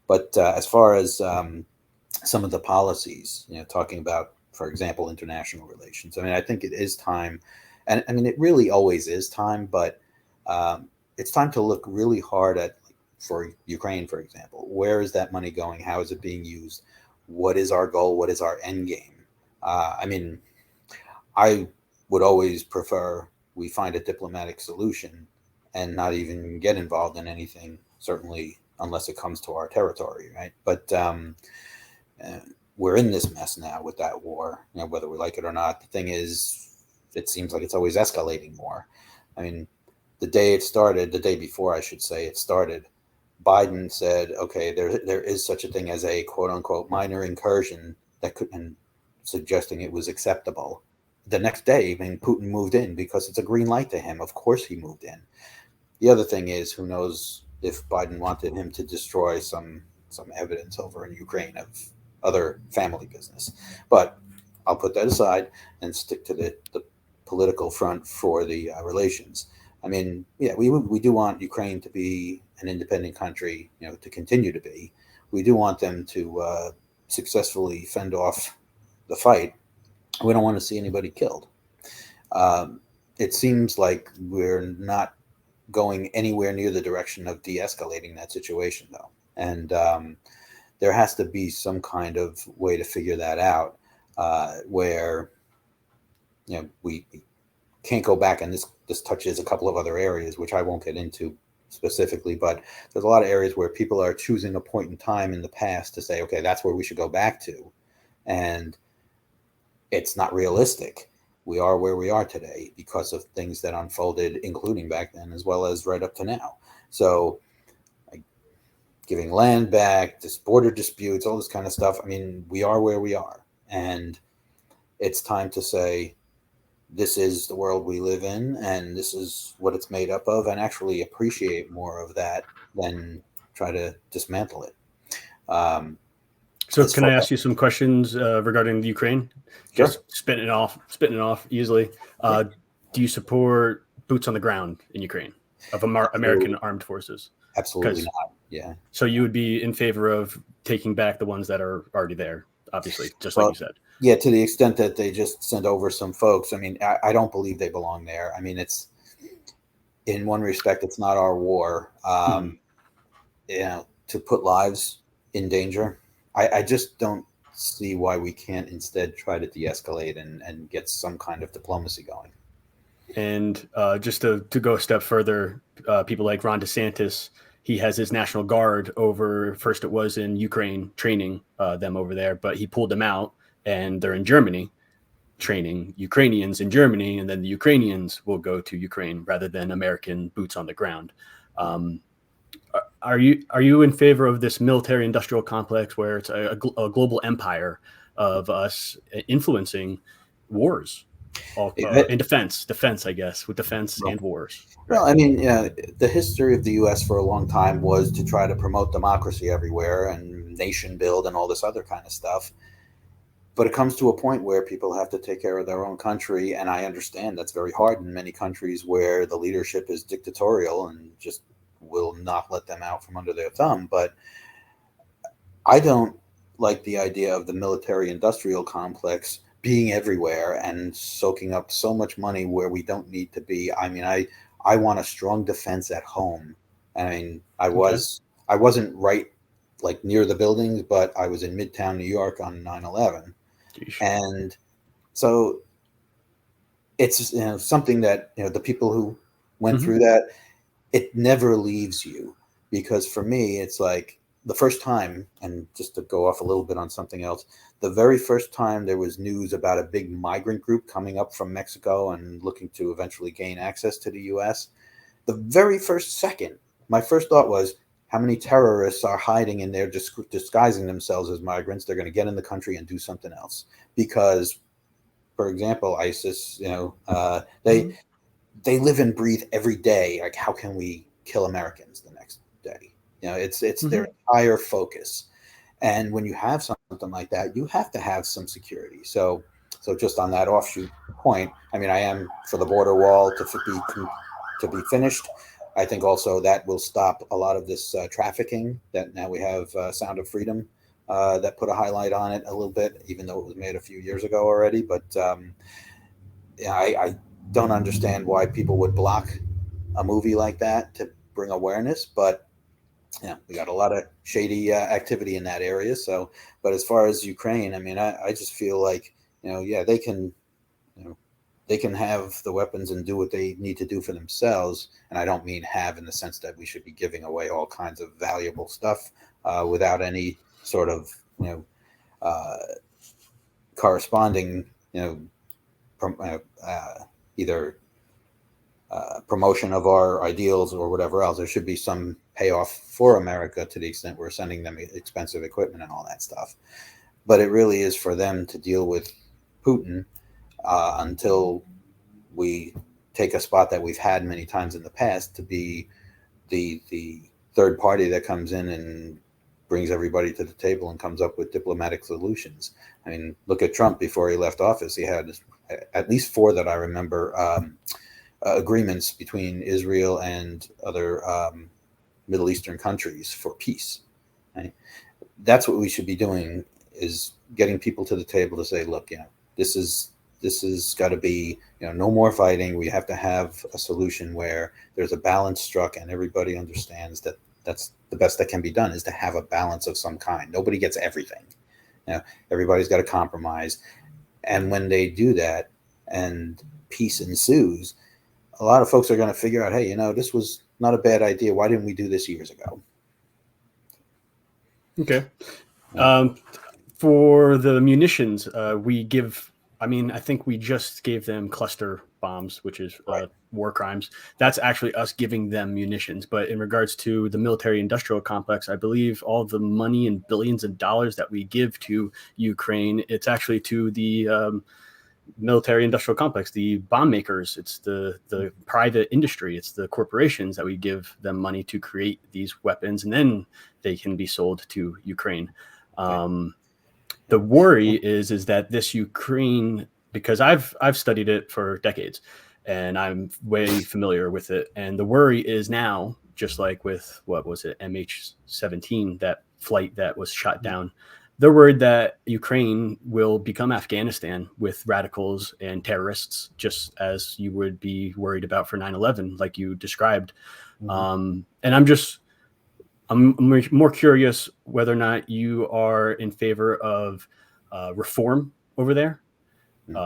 But as far as some of the policies, talking about, for example, international relations, I mean, I think it is time, and I mean, it really always is time, but it's time to look really hard at, for Ukraine, for example, where is that money going? How is it being used? What is our goal? What is our end game? I mean, I would always prefer we find a diplomatic solution and not even get involved in anything, certainly unless it comes to our territory, right? But we're in this mess now with that war, whether we like it or not. The thing is, it seems like it's always escalating more. I mean, the day before, I should say, it started, Biden said, okay, there is such a thing as a quote unquote minor incursion that could, and suggesting it was acceptable. The next day, I mean, Putin moved in because it's a green light to him. Of course he moved in. The other thing is, who knows if Biden wanted him to destroy some evidence over in Ukraine of other family business. But I'll put that aside and stick to the political front for the relations. I mean, yeah, we do want Ukraine to be an independent country, to continue to be. We do want them to successfully fend off the fight. We don't want to see anybody killed. It seems like we're not going anywhere near the direction of de-escalating that situation, though. And there has to be some kind of way to figure that out, where we can't go back, and this touches a couple of other areas, which I won't get into specifically, but there's a lot of areas where people are choosing a point in time in the past to say, okay, that's where we should go back to. And it's not realistic. We are where we are today because of things that unfolded, including back then, as well as right up to now. So giving land back, this border disputes, all this kind of stuff. I mean, we are where we are. And it's time to say, this is the world we live in, and this is what it's made up of, and actually appreciate more of that than try to dismantle it. So can I ask you some questions regarding the Ukraine? Sure. Just spitting it off easily. Yeah. Do you support boots on the ground in Ukraine of American armed forces? Absolutely not. Yeah. So you would be in favor of taking back the ones that are already there, obviously, just like you said. Yeah, to the extent that they just sent over some folks. I mean, I don't believe they belong there. I mean, it's, in one respect, it's not our war. To put lives in danger. I just don't see why we can't instead try to de-escalate and get some kind of diplomacy going. And just to go a step further, people like Ron DeSantis, he has his National Guard over, first it was in Ukraine, training them over there, but he pulled them out and they're in Germany training Ukrainians in Germany, and then the Ukrainians will go to Ukraine rather than American boots on the ground. Are you in favor of this military industrial complex where it's a global empire of us influencing wars in defense, I guess, with defense and wars? Well, I mean, the history of the U.S. for a long time was to try to promote democracy everywhere and nation build and all this other kind of stuff. But it comes to a point where people have to take care of their own country. And I understand that's very hard in many countries where the leadership is dictatorial and just will not let them out from under their thumb. But I don't like the idea of the military industrial complex being everywhere and soaking up so much money where we don't need to be. I mean, I want a strong defense at home. I mean, I wasn't right like near the buildings, but I was in Midtown New York on 9/11. And so it's something that the people who went through that, it never leaves you, because for me it's like the first time, and just to go off a little bit on something else, the very first time there was news about a big migrant group coming up from Mexico and looking to eventually gain access to the US, the very first second, my first thought was, how many terrorists are hiding in there, disguising themselves as migrants? They're going to get in the country and do something else. Because, for example, ISIS, they live and breathe every day. Like, how can we kill Americans the next day? It's their entire focus. And when you have something like that, you have to have some security. So just on that offshoot point, I mean, I am for the border wall to be finished. I think also that will stop a lot of this trafficking that now we have Sound of Freedom that put a highlight on it a little bit, even though it was made a few years ago already. But yeah, I don't understand why people would block a movie like that to bring awareness, but yeah, we got a lot of shady activity in that area. So, but as far as Ukraine, I mean, I just feel like, yeah, they can, they can have the weapons and do what they need to do for themselves. And I don't mean have in the sense that we should be giving away all kinds of valuable stuff without any sort of, uh, corresponding, either promotion of our ideals or whatever else. There should be some payoff for America to the extent we're sending them expensive equipment and all that stuff. But it really is for them to deal with Putin until we take a spot that we've had many times in the past to be the third party that comes in and brings everybody to the table and comes up with diplomatic solutions. I mean, look at Trump before he left office. He had at least 4 that I remember agreements between Israel and other Middle Eastern countries for peace. Right? That's what we should be doing, is getting people to the table to say, look, this is got to be, no more fighting. We have to have a solution where there's a balance struck and everybody understands that that's the best that can be done, is to have a balance of some kind. Nobody gets everything. Everybody's got to compromise. And when they do that and peace ensues, a lot of folks are going to figure out, hey, this was not a bad idea. Why didn't we do this years ago? Okay. For the munitions, we give, I think we just gave them cluster bombs, which is right. War crimes. That's actually us giving them munitions. But in regards to the military industrial complex, I believe all the money and billions of dollars that we give to Ukraine, it's actually to the military industrial complex, the bomb makers. It's the private industry. It's the corporations that we give them money to create these weapons, and then they can be sold to Ukraine. The worry is that this Ukraine, because I've studied it for decades and I'm way familiar with it. And the worry is now, just like with, what was it, MH17, that flight that was shot down, they're worried that Ukraine will become Afghanistan with radicals and terrorists, just as you would be worried about for 9/11, like you described. And I'm more curious whether or not you are in favor of reform over there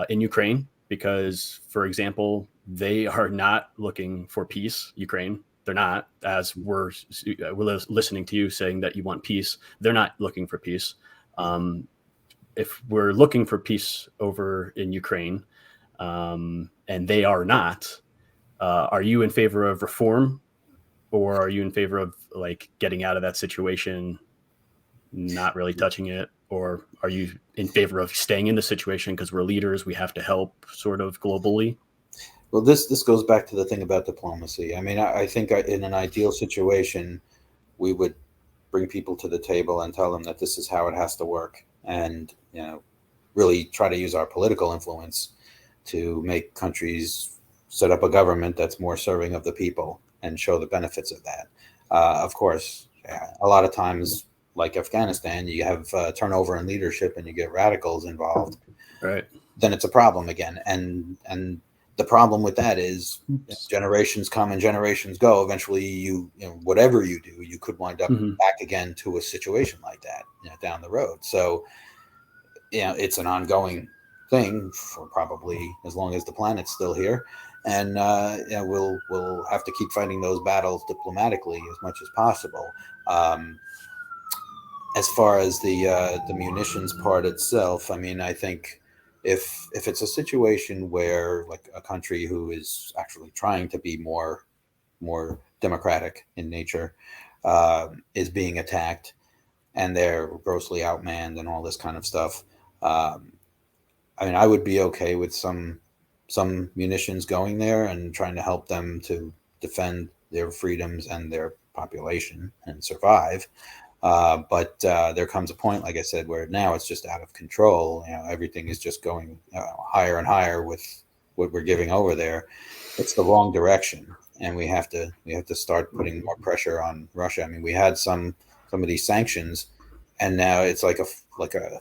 in Ukraine, because, for example, they are not looking for peace. Ukraine, they're not, as we're listening to you saying that you want peace. They're not looking for peace. If we're looking for peace over in Ukraine, and they are not, are you in favor of reform? Or are you in favor of like getting out of that situation, not really touching it? Or are you in favor of staying in the situation because we're leaders, we have to help sort of globally? Well, this goes back to the thing about diplomacy. I mean, I think in an ideal situation, we would bring people to the table and tell them that this is how it has to work. And, really try to use our political influence to make countries set up a government that's more serving of the people and show the benefits of that. Of course, a lot of times, like Afghanistan, you have turnover in leadership and you get radicals involved. Right. Then it's a problem again. And the problem with that is generations come and generations go. Eventually, you whatever you do, you could wind up back again to a situation like that down the road. So, it's an ongoing thing for probably as long as the planet's still here. And we'll have to keep fighting those battles diplomatically as much as possible. As far as the munitions part itself, I mean, I think if it's a situation where, like, a country who is actually trying to be more democratic in nature is being attacked and they're grossly outmanned and all this kind of stuff, I mean, I would be okay with some munitions going there and trying to help them to defend their freedoms and their population and survive. But there comes a point, like I said, where now it's just out of control. Everything is just going higher and higher with what we're giving over there. It's the wrong direction. and we have to start putting more pressure on Russia. I mean, we had some of these sanctions, and now it's like a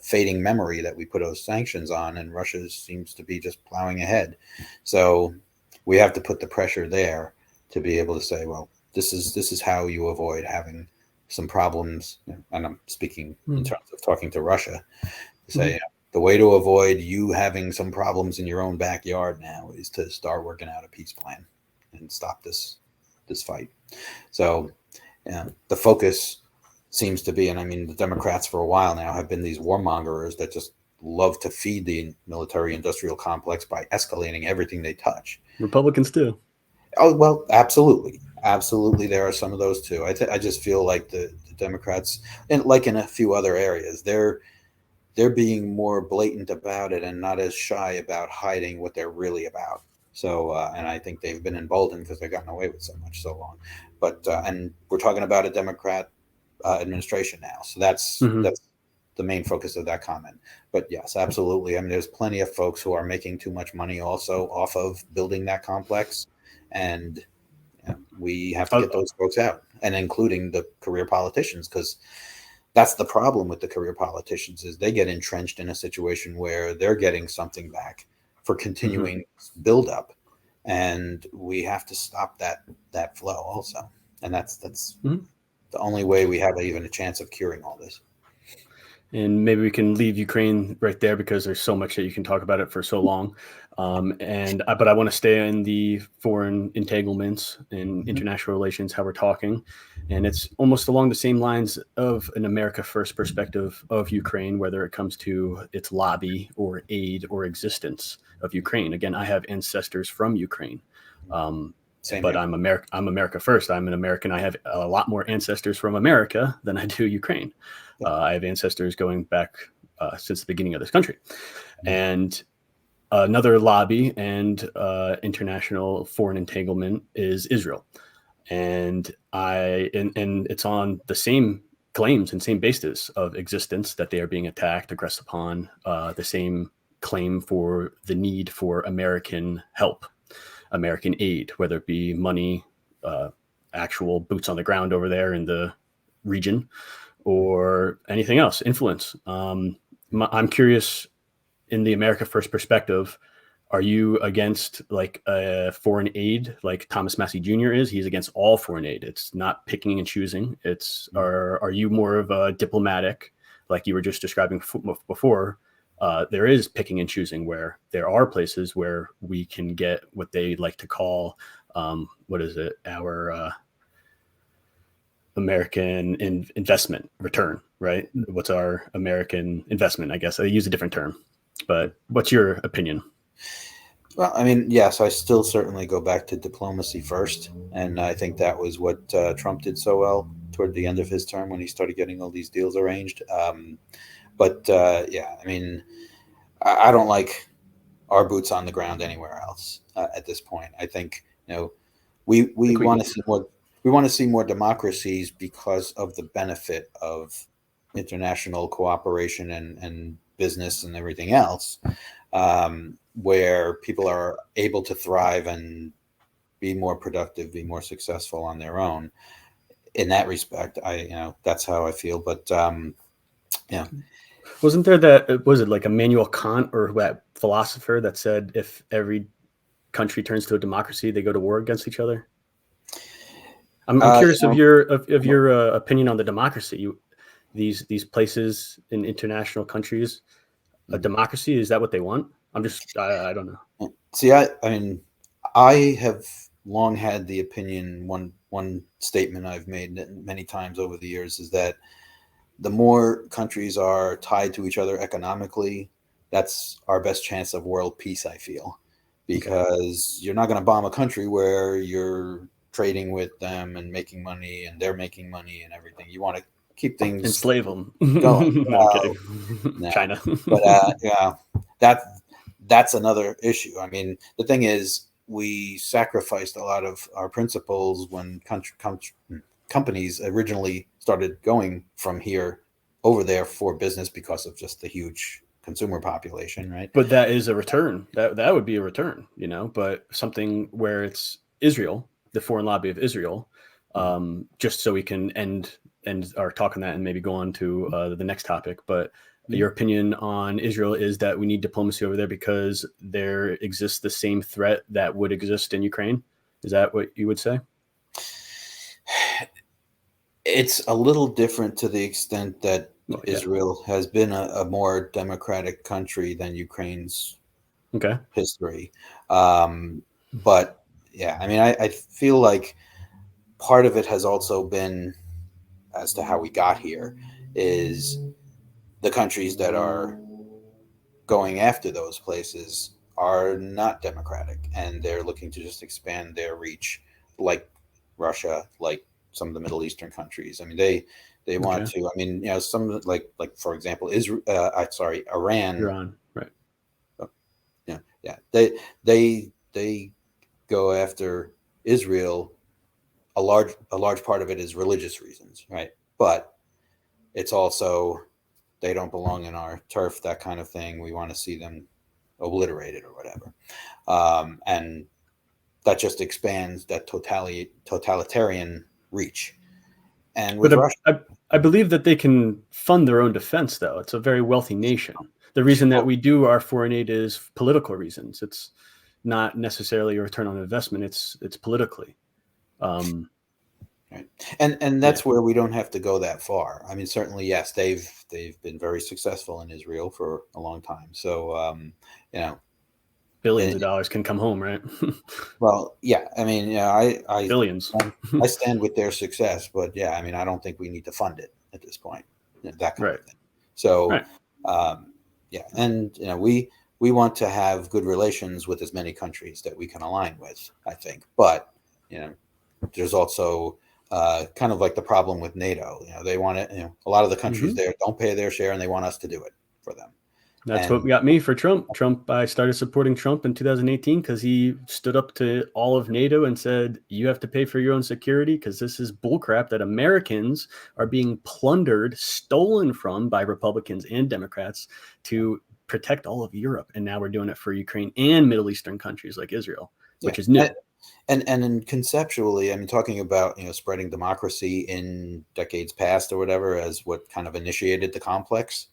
fading memory that we put those sanctions on, and Russia seems to be just plowing ahead. So we have to put the pressure there to be able to say, well, this is how you avoid having some problems. And I'm speaking in terms of talking to Russia, to say the way to avoid you having some problems in your own backyard now is to start working out a peace plan and stop this fight. So the focus seems to be, and I mean, the Democrats for a while now have been these warmongers that just love to feed the military industrial complex by escalating everything they touch. Republicans too. Oh, well, absolutely. Absolutely. There are some of those too. I just feel like the Democrats, and like in a few other areas, they're being more blatant about it and not as shy about hiding what they're really about. So, and I think they've been emboldened because they've gotten away with so much so long. But, and we're talking about a Democrat administration now. So that's the main focus of that comment. But yes, absolutely. I mean, there's plenty of folks who are making too much money also off of building that complex. And we have to get those folks out, and including the career politicians, because that's the problem with the career politicians is they get entrenched in a situation where they're getting something back for continuing buildup, and we have to stop that flow also. And that's the only way we have even a chance of curing all this. And maybe we can leave Ukraine right there because there's so much that you can talk about it for so long. But I want to stay in the foreign entanglements and international relations, how we're talking. And it's almost along the same lines of an America First perspective of Ukraine, whether it comes to its lobby or aid or existence of Ukraine. Again, I have ancestors from Ukraine. But I'm America First. I'm an American. I have a lot more ancestors from America than I do Ukraine. I have ancestors going back since the beginning of this country. And another lobby and international foreign entanglement is Israel. And it's on the same claims and same basis of existence that they are being attacked, aggressed upon, the same claim for the need for American help, American aid, whether it be money, actual boots on the ground over there in the region, or anything else, influence. I'm curious, in the America First perspective, are you against like foreign aid like Thomas Massey Jr. is? He's against all foreign aid. It's not picking and choosing. Are you more of a diplomatic, like you were just describing before? There is picking and choosing, where there are places where we can get what they like to call, our American investment return, right? What's our American investment? I guess I use a different term, but what's your opinion? Well, I mean, yes, I still certainly go back to diplomacy first. And I think that was what Trump did so well toward the end of his term when he started getting all these deals arranged. Yeah, I mean, I don't like our boots on the ground anywhere else at this point. I think, we want to see more. We want to see more democracies because of the benefit of international cooperation and business and everything else, where people are able to thrive and be more productive, be more successful on their own. In that respect, that's how I feel. But yeah. Wasn't there was it like Immanuel Kant or that philosopher that said if every country turns to a democracy, they go to war against each other? I'm curious of your opinion on the democracy. These places in international countries, a democracy, is that what they want? I don't know. See, I mean, I have long had the opinion. One statement I've made many times over the years is that the more countries are tied to each other economically, that's our best chance of world peace, I feel, because you're not going to bomb a country where you're trading with them and making money and they're making money and everything. You want to keep things, enslave them going. No, I'm kidding. No. China. But that's another issue. I mean, the thing is, we sacrificed a lot of our principles when companies originally started going from here over there for business because of just the huge consumer population, right? But that is a return. That would be a return, but something where it's Israel the foreign lobby of Israel, just so we can end our talk on that and maybe go on to the next topic. But your opinion on Israel is that we need diplomacy over there because there exists the same threat that would exist in Ukraine. Is that what you would say? It's a little different to the extent that Israel has been a more democratic country than Ukraine's history. But yeah, I mean, I feel like part of it has also been, as to how we got here, is the countries that are going after those places are not democratic, and they're looking to just expand their reach, like Russia, like some of the Middle Eastern countries. I mean, they want to. I mean, you know, some like for example, Iran. Right. Yeah. They go after Israel. A large part of it is religious reasons, right? But it's also they don't belong in our turf, that kind of thing. We want to see them obliterated or whatever, and that just expands that totalitarian reach. And with Russia, I believe that they can fund their own defense, though. It's a very wealthy nation. The reason that we do our foreign aid is political reasons. It's not necessarily a return on investment. It's politically. Right. And that's where we don't have to go that far. I mean, certainly, yes, they've been very successful in Israel for a long time. So, you know, billions of dollars can come home, right? Well, yeah. I mean, yeah, I billions. I stand with their success, but yeah, I mean, I don't think we need to fund it at this point. You know, that kind of thing. So, yeah, and you know, we want to have good relations with as many countries that we can align with, I think. But you know, there's also kind of like the problem with NATO. You know, they want it. You know, a lot of the countries there don't pay their share, and they want us to do it for them. That's what got me for Trump. I started supporting Trump in 2018 because he stood up to all of NATO and said, you have to pay for your own security because this is bullcrap that Americans are being plundered, stolen from by Republicans and Democrats to protect all of Europe. And now we're doing it for Ukraine and Middle Eastern countries like Israel, which is new. And conceptually, I mean, talking about, you know, spreading democracy in decades past or whatever as what kind of initiated the complex.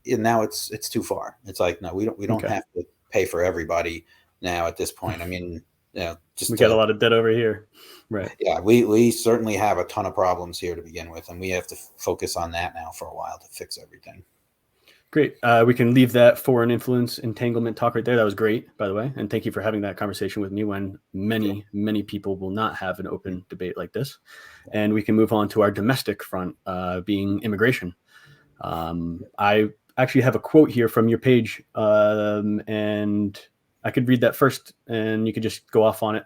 And now it's too far. It's like, no, we don't have to pay for everybody now at this point. I mean, you know, we got a lot of debt over here, right? Yeah, we certainly have a ton of problems here to begin with, and we have to focus on that now for a while to fix everything. Great. We can leave that foreign influence entanglement talk right there. That was great, by the way, and thank you for having that conversation with me when many people will not have an open debate like this. And we can move on to our domestic front, being immigration. I actually have a quote here from your page, and I could read that first and you could just go off on it.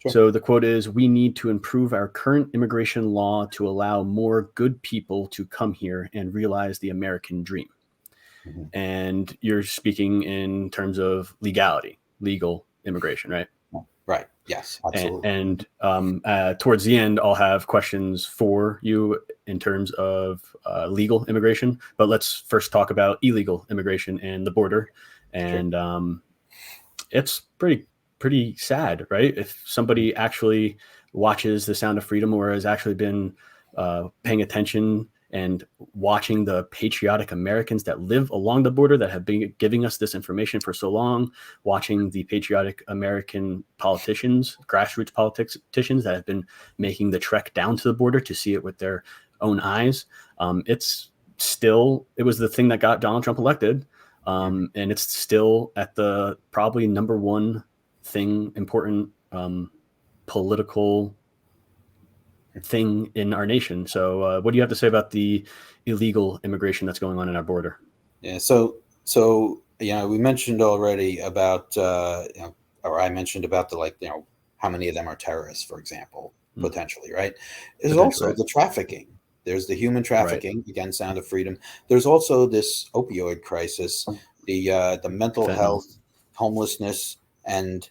Sure. So the quote is, we need to improve our current immigration law to allow more good people to come here and realize the American dream. And you're speaking in terms of legal immigration, right? Right. Yes, absolutely. And towards the end, I'll have questions for you in terms of legal immigration. But let's first talk about illegal immigration and the border. And it's pretty sad, right? If somebody actually watches The Sound of Freedom or has actually been paying attention and watching the patriotic Americans that live along the border that have been giving us this information for so long, watching the patriotic American politicians, grassroots politicians that have been making the trek down to the border to see it with their own eyes. It was the thing that got Donald Trump elected. And it's still at the probably number one thing, important political thing in our nation. So what do you have to say about the illegal immigration that's going on in our border? Yeah. So we mentioned already about, or I mentioned about how many of them are terrorists, for example, potentially, right? There's also the trafficking. There's the human trafficking, again, Sound of Freedom. There's also this opioid crisis, the mental health, homelessness, and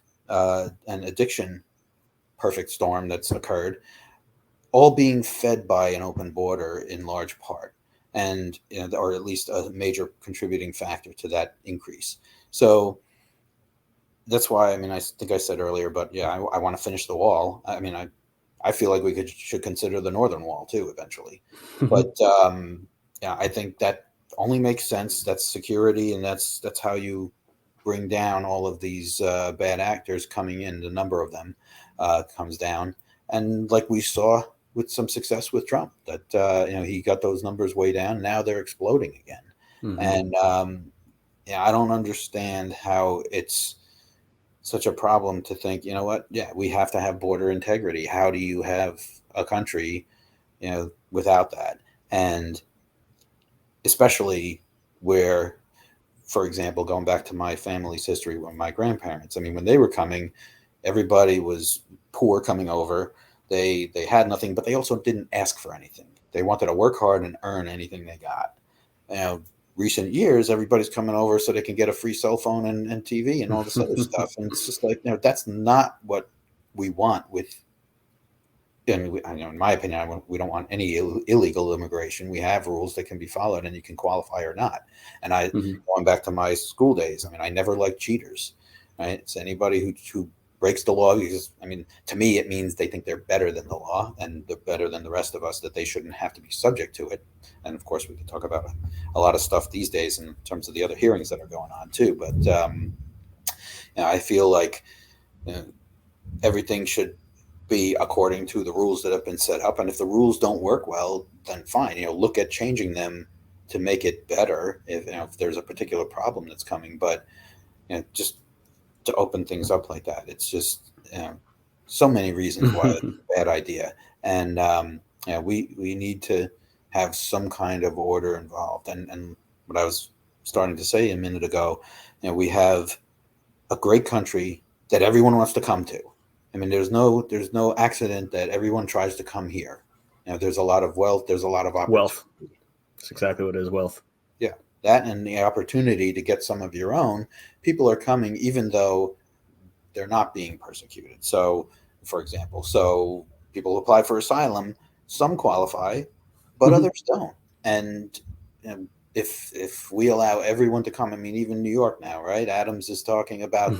addiction perfect storm that's occurred, all being fed by an open border in large part, and or at least a major contributing factor to that increase. So that's why, I mean, I think I said earlier, but yeah, I want to finish the wall. I mean, I feel like we should consider the northern wall too eventually. But yeah, I think that only makes sense. That's security, and that's how you bring down all of these bad actors coming in. The number of them comes down, and like we saw with some success with Trump, that he got those numbers way down. Now they're exploding again, and yeah, I don't understand how it's such a problem to think, you know what? Yeah, we have to have border integrity. How do you have a country, without that? And especially where, for example, going back to my family's history with my grandparents, I mean, when they were coming, everybody was poor coming over. They had nothing, but they also didn't ask for anything. They wanted to work hard and earn anything they got. Recent years, everybody's coming over so they can get a free cell phone and TV and all this other stuff. And it's just like, that's not what we want with, in my opinion, we don't want any illegal immigration. We have rules that can be followed and you can qualify or not. And going back to my school days, I mean, I never liked cheaters, right? It's anybody who breaks the law, because, I mean, to me, it means they think they're better than the law and they're better than the rest of us, that they shouldn't have to be subject to it. And of course, we can talk about a lot of stuff these days in terms of the other hearings that are going on too. But I feel like everything should be according to the rules that have been set up. And if the rules don't work well, then fine, look at changing them to make it better if there's a particular problem that's coming. But just to open things up like that, it's just so many reasons why it's a bad idea. And we need to have some kind of order involved. And what I was starting to say a minute ago, we have a great country that everyone wants to come to. I mean, there's no accident that everyone tries to come here. There's a lot of wealth. There's a lot of opportunity. Wealth. That's exactly what it is, wealth. Yeah, that and the opportunity to get some of your own. People are coming even though they're not being persecuted. So, for example, people apply for asylum. Some qualify, but others don't. And if we allow everyone to come, I mean, even New York now, right? Adams is talking about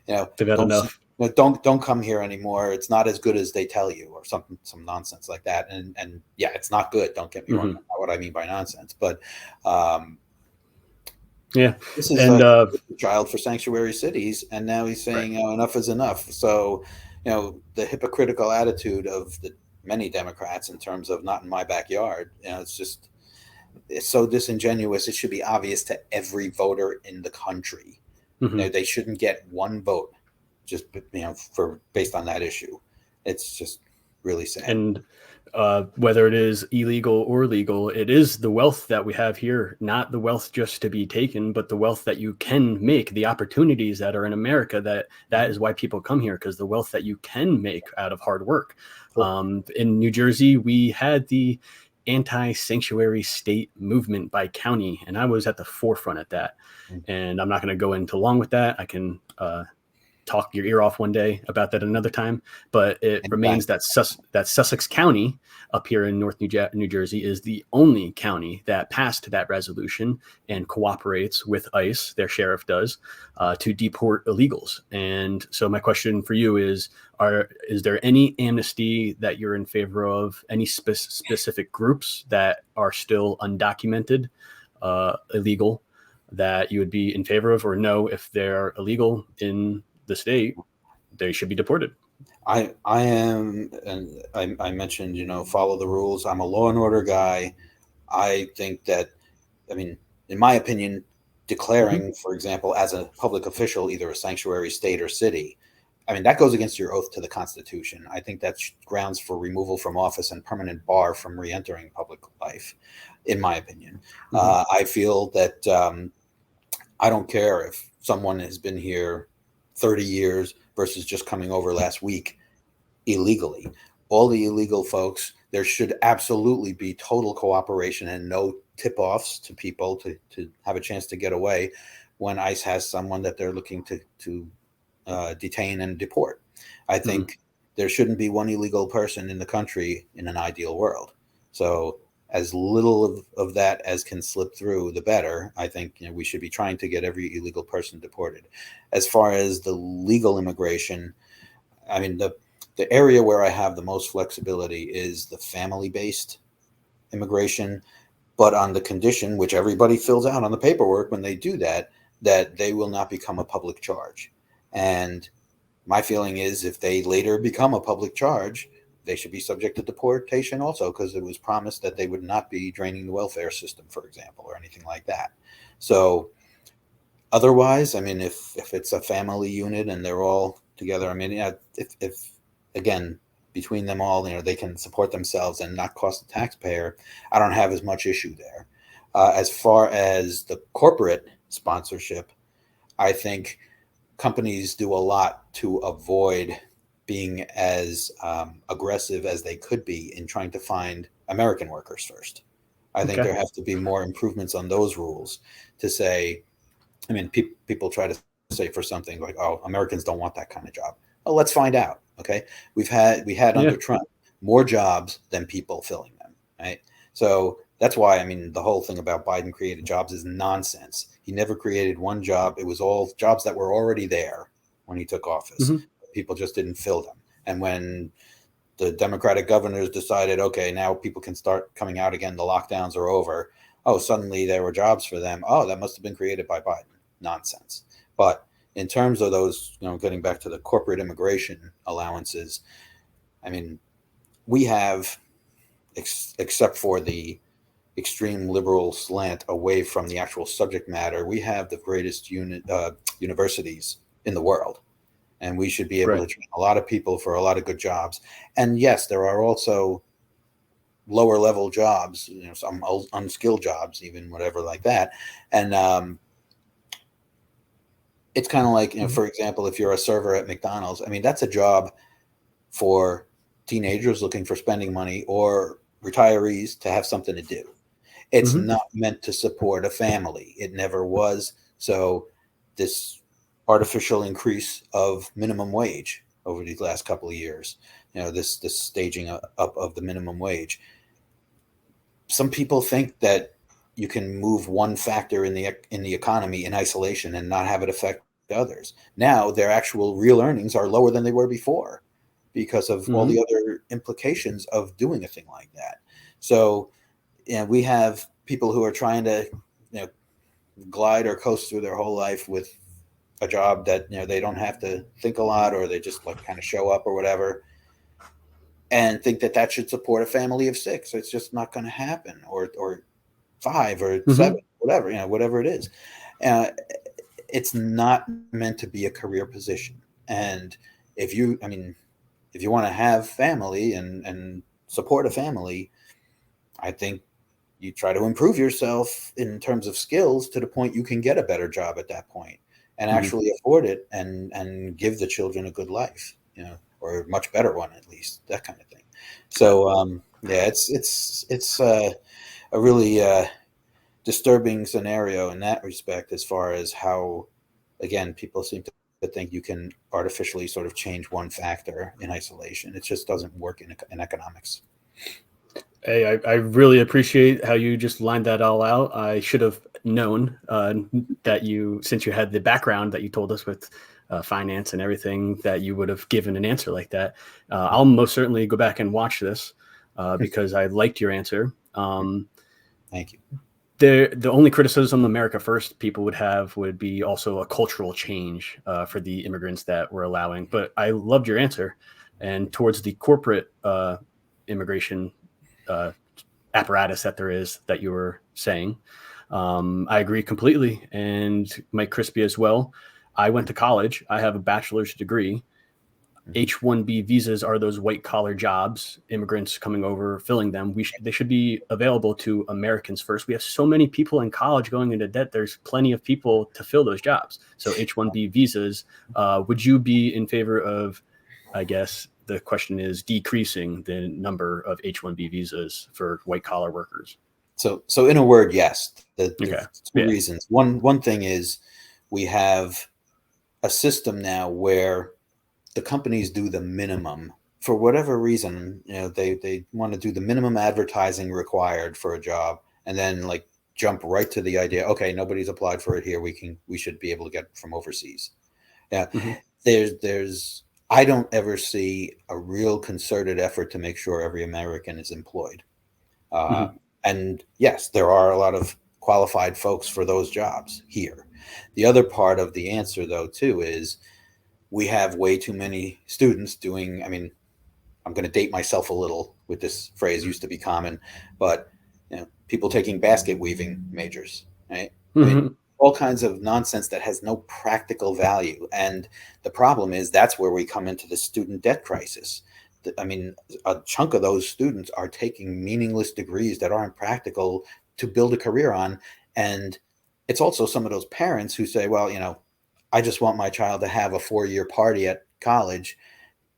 they've had enough. Don't come here anymore. It's not as good as they tell you, or some nonsense like that. And yeah, it's not good. Don't get me wrong. That's not what I mean by nonsense. But yeah, this is a child for sanctuary cities, and now he's saying enough is enough. So the hypocritical attitude of the many Democrats in terms of not in my backyard, it's so disingenuous. It should be obvious to every voter in the country. They shouldn't get one vote just based on that issue. It's just really sad. And whether it is illegal or legal, it is the wealth that we have here, not the wealth just to be taken, but the wealth that you can make, the opportunities that are in America. That is why people come here, because the wealth that you can make out of hard work. In New Jersey, we had the anti-sanctuary state movement by county, and I was at the forefront at that. And I'm not going to go into long with that. I can talk your ear off one day about that another time, but it remains that Sussex County up here in North New Jersey is the only county that passed that resolution and cooperates with ICE, their sheriff does, to deport illegals. And so my question for you is there any amnesty that you're in favor of, any specific groups that are still undocumented, illegal, that you would be in favor of, or no, if they're illegal in the state, they should be deported? I am, and I mentioned, follow the rules. I'm a law and order guy. I think that, I mean, in my opinion, declaring, for example, as a public official, either a sanctuary state or city, I mean, that goes against your oath to the Constitution. I think that's grounds for removal from office and permanent bar from reentering public life, in my opinion. I feel that I don't care if someone has been here 30 years versus just coming over last week illegally. All the illegal folks, there should absolutely be total cooperation and no tip-offs to people to have a chance to get away when ICE has someone that they're looking to detain and deport. I think there shouldn't be one illegal person in the country in an ideal world. So as little of that as can slip through, the better. I think we should be trying to get every illegal person deported. As far as the legal immigration, I mean, the area where I have the most flexibility is the family-based immigration, but on the condition, which everybody fills out on the paperwork when they do that, that they will not become a public charge. And my feeling is if they later become a public charge, they should be subject to deportation also, because it was promised that they would not be draining the welfare system, for example, or anything like that. So otherwise, I mean, if it's a family unit and they're all together, I mean, if again, between them all, they can support themselves and not cost the taxpayer, I don't have as much issue there. As far as the corporate sponsorship, I think companies do a lot to avoid being as aggressive as they could be in trying to find American workers first. I think there have to be more improvements on those rules to say, I mean, people try to say for something like, oh, Americans don't want that kind of job. Well, let's find out. Okay. We had under Trump more jobs than people filling them. Right. So that's why, I mean, the whole thing about Biden created jobs is nonsense. He never created one job. It was all jobs that were already there when he took office. Mm-hmm. People just didn't fill them. And when the Democratic governors decided, okay, now people can start coming out again, the lockdowns are over. Oh, suddenly there were jobs for them. Oh, that must have been created by Biden. Nonsense. But in terms of those, getting back to the corporate immigration allowances, I mean, we have, except for the extreme liberal slant away from the actual subject matter, we have the greatest universities in the world. And we should be able to train a lot of people for a lot of good jobs. And yes, there are also lower level jobs, some unskilled jobs, even whatever like that. And it's kind of like, for example, if you're a server at McDonald's, I mean, that's a job for teenagers looking for spending money or retirees to have something to do. It's not meant to support a family. It never was. So this artificial increase of minimum wage over these last couple of years, this staging up of the minimum wage. Some people think that you can move one factor in the economy in isolation and not have it affect others. Now their actual real earnings are lower than they were before because of all the other implications of doing a thing like that. So we have people who are trying to glide or coast through their whole life with a job that they don't have to think a lot, or they just like kind of show up or whatever, and think that should support a family of 6. It's just not going to happen, or 5 or 7, whatever, whatever it is. It's not meant to be a career position. And if you want to have family and support a family, I think you try to improve yourself in terms of skills to the point you can get a better job at that point and actually afford it and give the children a good life, or a much better one, at least, that kind of thing. So, it's a really disturbing scenario in that respect, as far as how, again, people seem to think you can artificially sort of change one factor in isolation. It just doesn't work in economics. Hey, I really appreciate how you just lined that all out. I should have known that since you had the background that you told us with finance and everything, that you would have given an answer like that. I'll most certainly go back and watch this because I liked your answer. Thank you. The only criticism America First people would have would be also a cultural change for the immigrants that we're allowing. But I loved your answer. And towards the corporate immigration apparatus that you were saying, I agree completely. And Mike Crispy as well. I went to college. I have a bachelor's degree. H-1B visas are those white collar jobs, immigrants coming over, filling them. They should be available to Americans first. We have so many people in college going into debt. There's plenty of people to fill those jobs. So H-1B visas, would you be in favor of, I guess the question is, decreasing the number of H-1B visas for white collar workers? So in a word, yes. Two reasons. One thing is, we have a system now where the companies do the minimum for whatever reason, they want to do the minimum advertising required for a job, and then like jump right to the idea, okay, nobody's applied for it here. We should be able to get from overseas. Yeah. Mm-hmm. There's I don't ever see a real concerted effort to make sure every American is employed. Mm-hmm. And yes, there are a lot of qualified folks for those jobs here. The other part of the answer, though, too, is we have way too many students doing, I mean, I'm going to date myself a little with this phrase, used to be common, but people taking basket weaving majors, right? I mean, Mm-hmm. all kinds of nonsense that has no practical value. And the problem is that's where we come into the student debt crisis. I mean, a chunk of those students are taking meaningless degrees that aren't practical to build a career on. And it's also some of those parents who say, well, I just want my child to have a 4-year party at college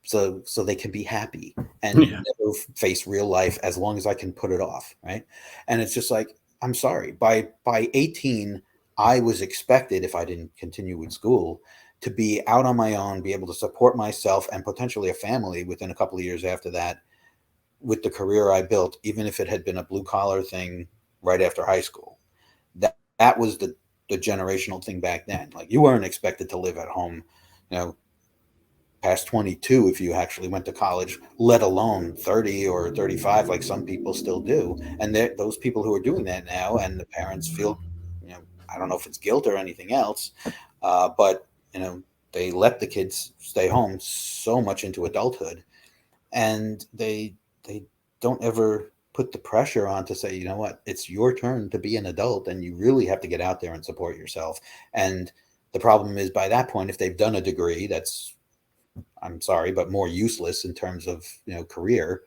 so they can be happy and Yeah. never face real life as long as I can put it off, right? And it's just like, I'm sorry, by 18, I was expected, if I didn't continue with school, to be out on my own, be able to support myself and potentially a family within a couple of years after that with the career I built, even if it had been a blue collar thing right after high school. That was the generational thing back then. Like, you weren't expected to live at home, past 22 if you actually went to college, let alone 30 or 35 like some people still do. And those people who are doing that now, and the parents feel, I don't know if it's guilt or anything else, but they let the kids stay home so much into adulthood, and they don't ever put the pressure on to say, you know what, it's your turn to be an adult and you really have to get out there and support yourself. And the problem is, by that point, if they've done a degree that's, I'm sorry, but more useless in terms of career,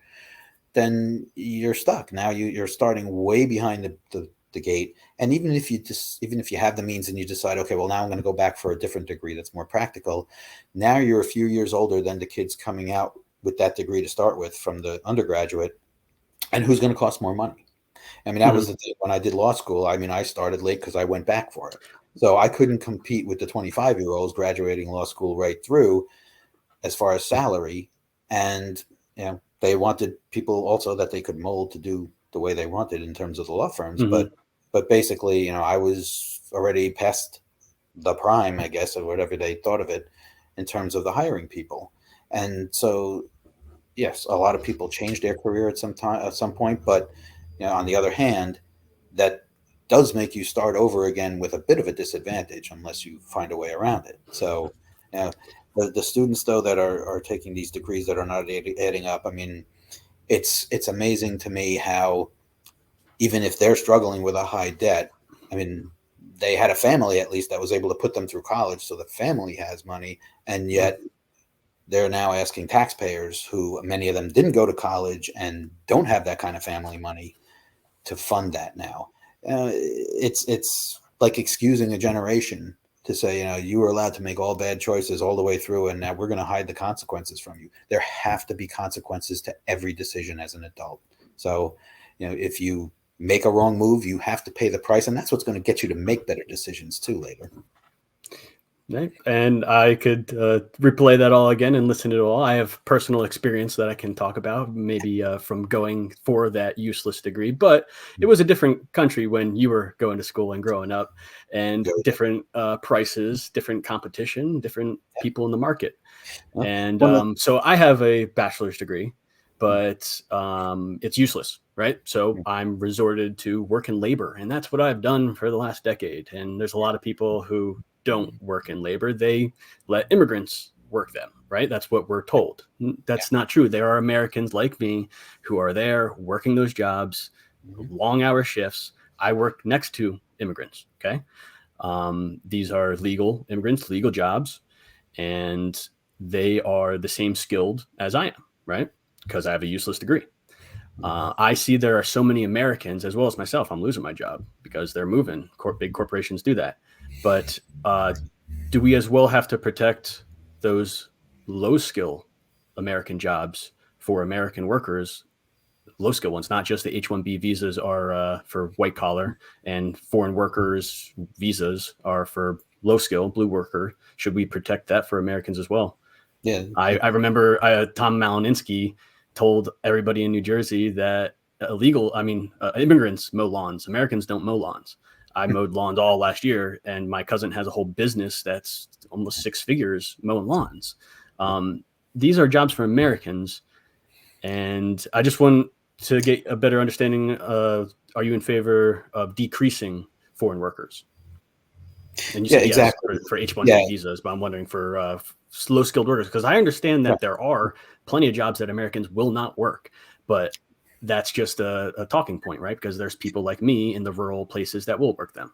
then you're stuck. Now you're starting way behind the gate. And even if you have the means and you decide, okay, well, now I'm going to go back for a different degree that's more practical, now you're a few years older than the kids coming out with that degree to start with from the undergraduate, and who's going to cost more money. I mean, that was the thing when I did law school. I mean, I started late because I went back for it. So I couldn't compete with the 25-year-olds graduating law school right through as far as salary. And, they wanted people also that they could mold to do the way they wanted in terms of the law firms. Mm-hmm. But basically, I was already past the prime, I guess, or whatever they thought of it in terms of the hiring people. And so, yes, a lot of people change their career at some point, but on the other hand, that does make you start over again with a bit of a disadvantage unless you find a way around it. So, the students, though, that are taking these degrees that are not adding up, I mean, it's amazing to me how, even if they're struggling with a high debt, I mean, they had a family at least that was able to put them through college, so the family has money, and yet they're now asking taxpayers, who many of them didn't go to college and don't have that kind of family money, to fund that now. It's like excusing a generation to say, you were allowed to make all bad choices all the way through, and now we're going to hide the consequences from you. There have to be consequences to every decision as an adult. So, if you make a wrong move, you have to pay the price, and that's what's going to get you to make better decisions too later. Right. And I could replay that all again and listen to it all. I have personal experience that I can talk about, maybe from going for that useless degree. But it was a different country when you were going to school and growing up, and different prices, different competition, different people in the market. And so I have a bachelor's degree, but it's useless, right? So I'm resorted to work in labor, and that's what I've done for the last decade. And there's a lot of people who don't work in labor. They let immigrants work them, right? That's what we're told. That's not true. There are Americans like me who are there working those jobs, long hour shifts. I work next to immigrants. Okay. These are legal immigrants, legal jobs, and they are the same skilled as I am, right? Because I have a useless degree. I see there are so many Americans, as well as myself, I'm losing my job because they're moving. Big corporations do that. But do we as well have to protect those low skill American jobs for American workers, low skill ones? Not just the H-1B visas are for white collar, and foreign workers visas are for low skill blue worker. Should we protect that for Americans as well? Yeah. I remember Tom Malininsky told everybody in New Jersey that immigrants mow lawns. Americans don't mow lawns. I mowed lawns all last year, and my cousin has a whole business that's almost 6 figures mowing lawns. These are jobs for Americans, and I just want to get a better understanding. Are you in favor of decreasing foreign workers? And you Yeah, said yes exactly. for H-1B Yeah. visas, but I'm wondering for low skilled workers, because I understand that there are plenty of jobs that Americans will not work, but that's just a talking point, right? Because there's people like me in the rural places that will work them.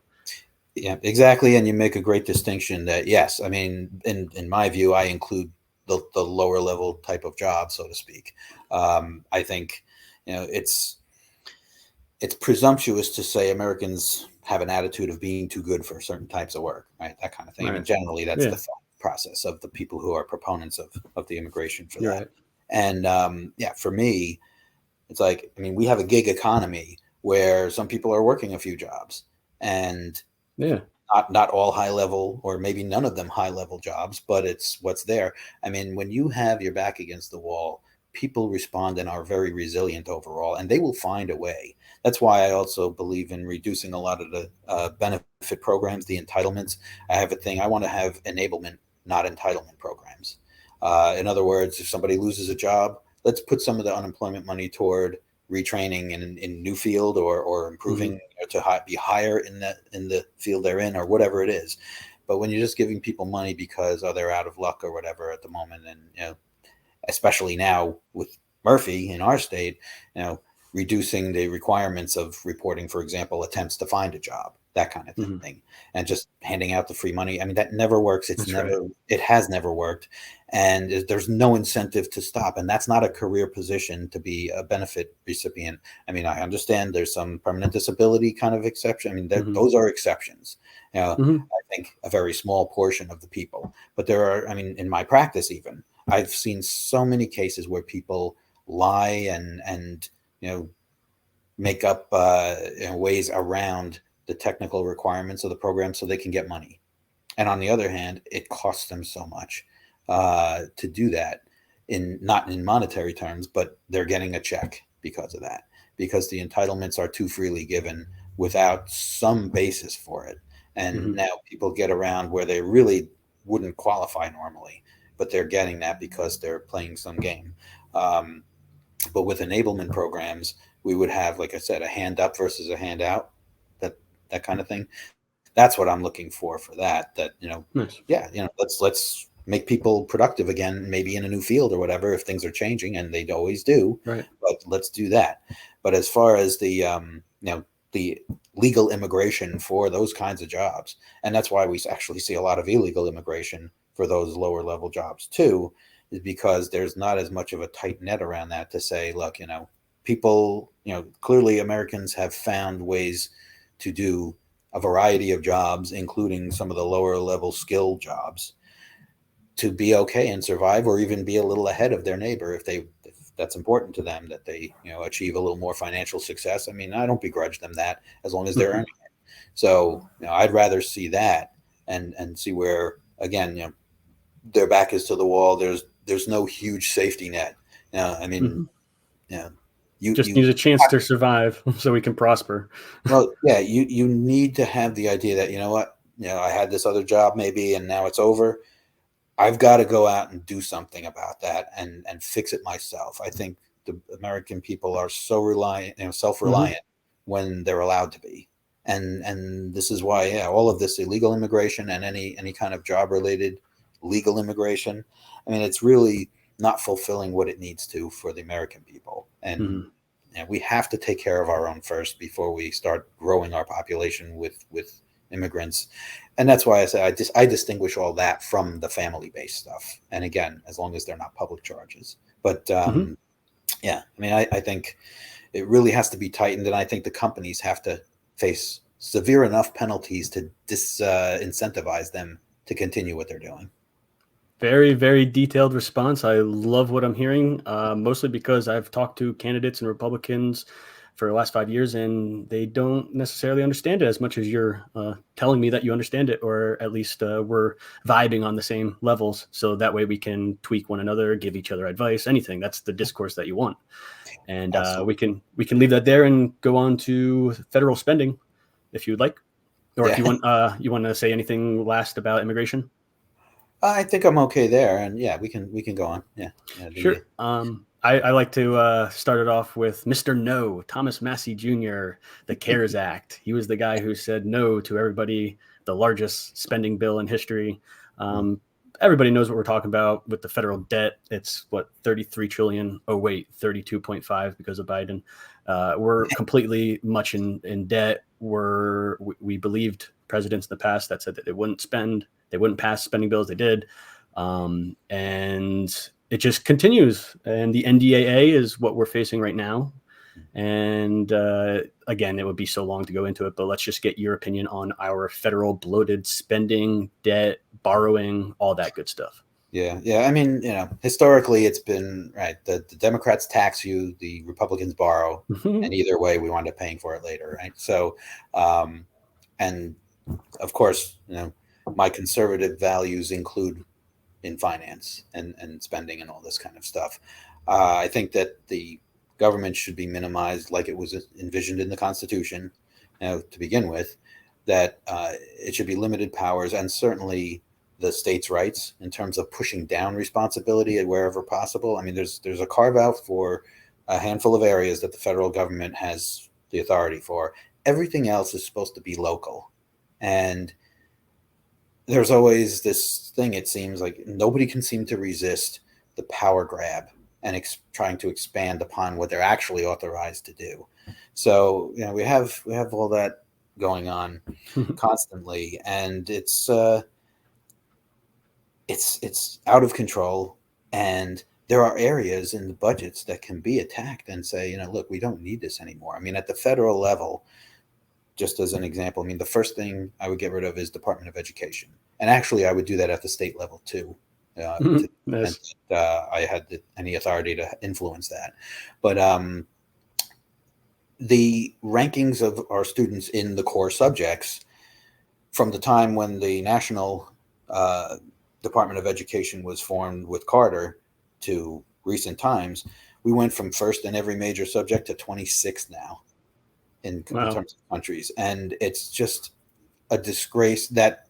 Yeah, exactly. And you make a great distinction that, yes, I mean, in my view, I include the lower level type of job, so to speak. I think, it's presumptuous to say Americans have an attitude of being too good for certain types of work, right? That kind of thing. I mean, Right. generally, that's Yeah, the thought process of the people who are proponents of the immigration for you're that. right. And yeah, for me, it's like, I mean, we have a gig economy where some people are working a few jobs, and Yeah. not all high level, or maybe none of them high level jobs, but it's what's there. I mean, when you have your back against the wall, people respond and are very resilient overall, and they will find a way. That's why I also believe in reducing a lot of the benefit programs, the entitlements. I have a thing, I want to have enablement, not entitlement programs. In other words, if somebody loses a job, let's put some of the unemployment money toward retraining in new field, or improving, to be higher in the field they're in, or whatever it is. But when you're just giving people money because they're out of luck or whatever at the moment, and especially now with Murphy in our state, reducing the requirements of reporting, for example, attempts to find a job, that kind of thing, and just handing out the free money. I mean, that never works. It has never worked. And there's no incentive to stop. And that's not a career position to be a benefit recipient. I mean, I understand there's some permanent disability kind of exception. I mean, those are exceptions. I think a very small portion of the people, but there are, I mean, in my practice, even I've seen so many cases where people lie and make up ways around the technical requirements of the program so they can get money. And on the other hand, it costs them so much to do that, not in monetary terms, but they're getting a check because of that, because the entitlements are too freely given without some basis for it. And now people get around where they really wouldn't qualify normally, but they're getting that because they're playing some game. But with enablement programs, we would have, like I said, a hand up versus a hand out, that kind of thing. That's what I'm looking for that. Nice. Yeah, let's make people productive again, maybe in a new field or whatever, if things are changing, and they always do. Right. But let's do that. But as far as the legal immigration for those kinds of jobs, and that's why we actually see a lot of illegal immigration for those lower level jobs too, is because there's not as much of a tight net around that to say, look, people, clearly Americans have found ways to do a variety of jobs, including some of the lower level skill jobs, to be okay and survive, or even be a little ahead of their neighbor if that's important to them, that they achieve a little more financial success. I mean, I don't begrudge them that, as long as they're earning it. So I'd rather see that and see where, again, their back is to the wall. There's no huge safety net. I mean, you just need a chance to survive so we can prosper. Well, yeah, you need to have the idea that, what, I had this other job maybe, and now it's over. I've got to go out and do something about that and fix it myself. I think the American people are so reliant, self-reliant when they're allowed to be. And this is why, all of this illegal immigration and any kind of job related legal immigration, I mean, it's really not fulfilling what it needs to for the American people. And we have to take care of our own first before we start growing our population with immigrants. And that's why I say I distinguish all that from the family-based stuff. And again, as long as they're not public charges. But yeah, I mean, I think it really has to be tightened, and I think the companies have to face severe enough penalties to disincentivize them to continue what they're doing. Very, very detailed response. I love what I'm hearing, mostly because I've talked to candidates and Republicans for the last 5 years, and they don't necessarily understand it as much as you're telling me that you understand it, or at least we're vibing on the same levels. So that way we can tweak one another, give each other advice, anything. That's the discourse that you want. And we can leave that there and go on to federal spending if you'd like, or if you want to say anything last about immigration. I think I'm okay there, and we can go on. Sure. I like to start it off with Mr. No, Thomas Massey Jr., the CARES Act. He was the guy who said no to everybody, the largest spending bill in history. Everybody knows what we're talking about with the federal debt. It's what, 33 trillion. Oh, wait, 32.5 because of Biden. We're completely much in debt. We believed presidents in the past that said that they wouldn't pass spending bills. They did. And it just continues. And the NDAA is what we're facing right now. And again, it would be so long to go into it, but let's just get your opinion on our federal bloated spending, debt, borrowing, all that good stuff. Yeah. I mean, historically it's been right. The Democrats tax you, the Republicans borrow, and either way we wind up paying for it later, right? So, and of course, my conservative values include in finance and spending and all this kind of stuff. I think that the government should be minimized like it was envisioned in the Constitution, to begin with, that it should be limited powers, and certainly the states' rights in terms of pushing down responsibility wherever possible. I mean, there's a carve out for a handful of areas that the federal government has the authority for. Everything else is supposed to be local. And there's always this thing, it seems like nobody can seem to resist the power grab and trying to expand upon what they're actually authorized to do. So, we have all that going on constantly, and it's out of control. And there are areas in the budgets that can be attacked and say, look, we don't need this anymore. I mean, at the federal level, just as an example, I mean, the first thing I would get rid of is Department of Education. And actually, I would do that at the state level, too. Nice. I had any authority to influence that. But the rankings of our students in the core subjects from the time when the National Department of Education was formed with Carter to recent times, we went from first in every major subject to 26th now in terms of countries. And it's just a disgrace that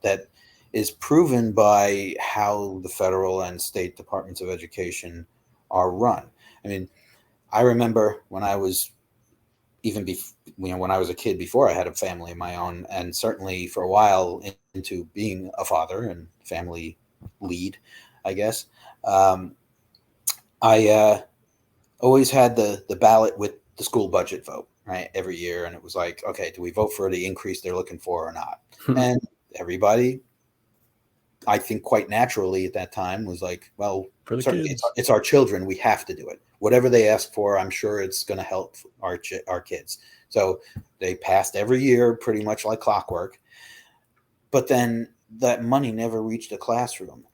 is proven by how the federal and state departments of education are run. I mean, I remember when I was when I was a kid, before I had a family of my own, and certainly for a while into being a father and family lead, I guess, I always had the ballot with the school budget vote, right, every year. And it was like, okay, do we vote for the increase they're looking for or not? And everybody, I think quite naturally at that time, was like, well, certainly it's our children. We have to do it. Whatever they ask for, I'm sure it's going to help our kids. So they passed every year pretty much like clockwork. But then that money never reached a classroom.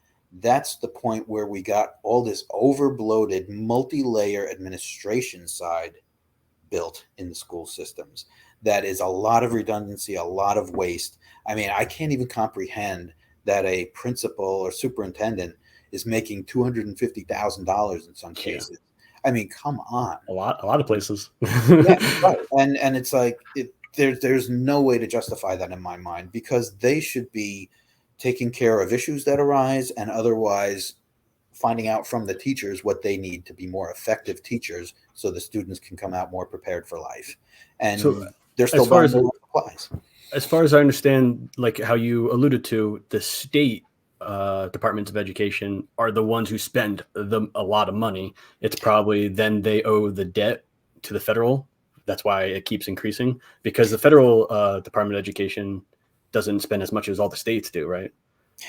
That's the point where we got all this overbloated, multi-layer administration side built in the school systems. That is a lot of redundancy, a lot of waste. I mean, I can't even comprehend that a principal or superintendent is making $250,000 in some cases. I mean, come on. A lot of places. Right. And it's like there's no way to justify that in my mind, because they should be taking care of issues that arise and otherwise finding out from the teachers what they need to be more effective teachers, so the students can come out more prepared for life. And so, they're still buying their supplies. As far as I understand, like how you alluded to, the state departments of education are the ones who spend a lot of money. It's probably then they owe the debt to the federal. That's why it keeps increasing, because the federal Department of Education doesn't spend as much as all the states do, right?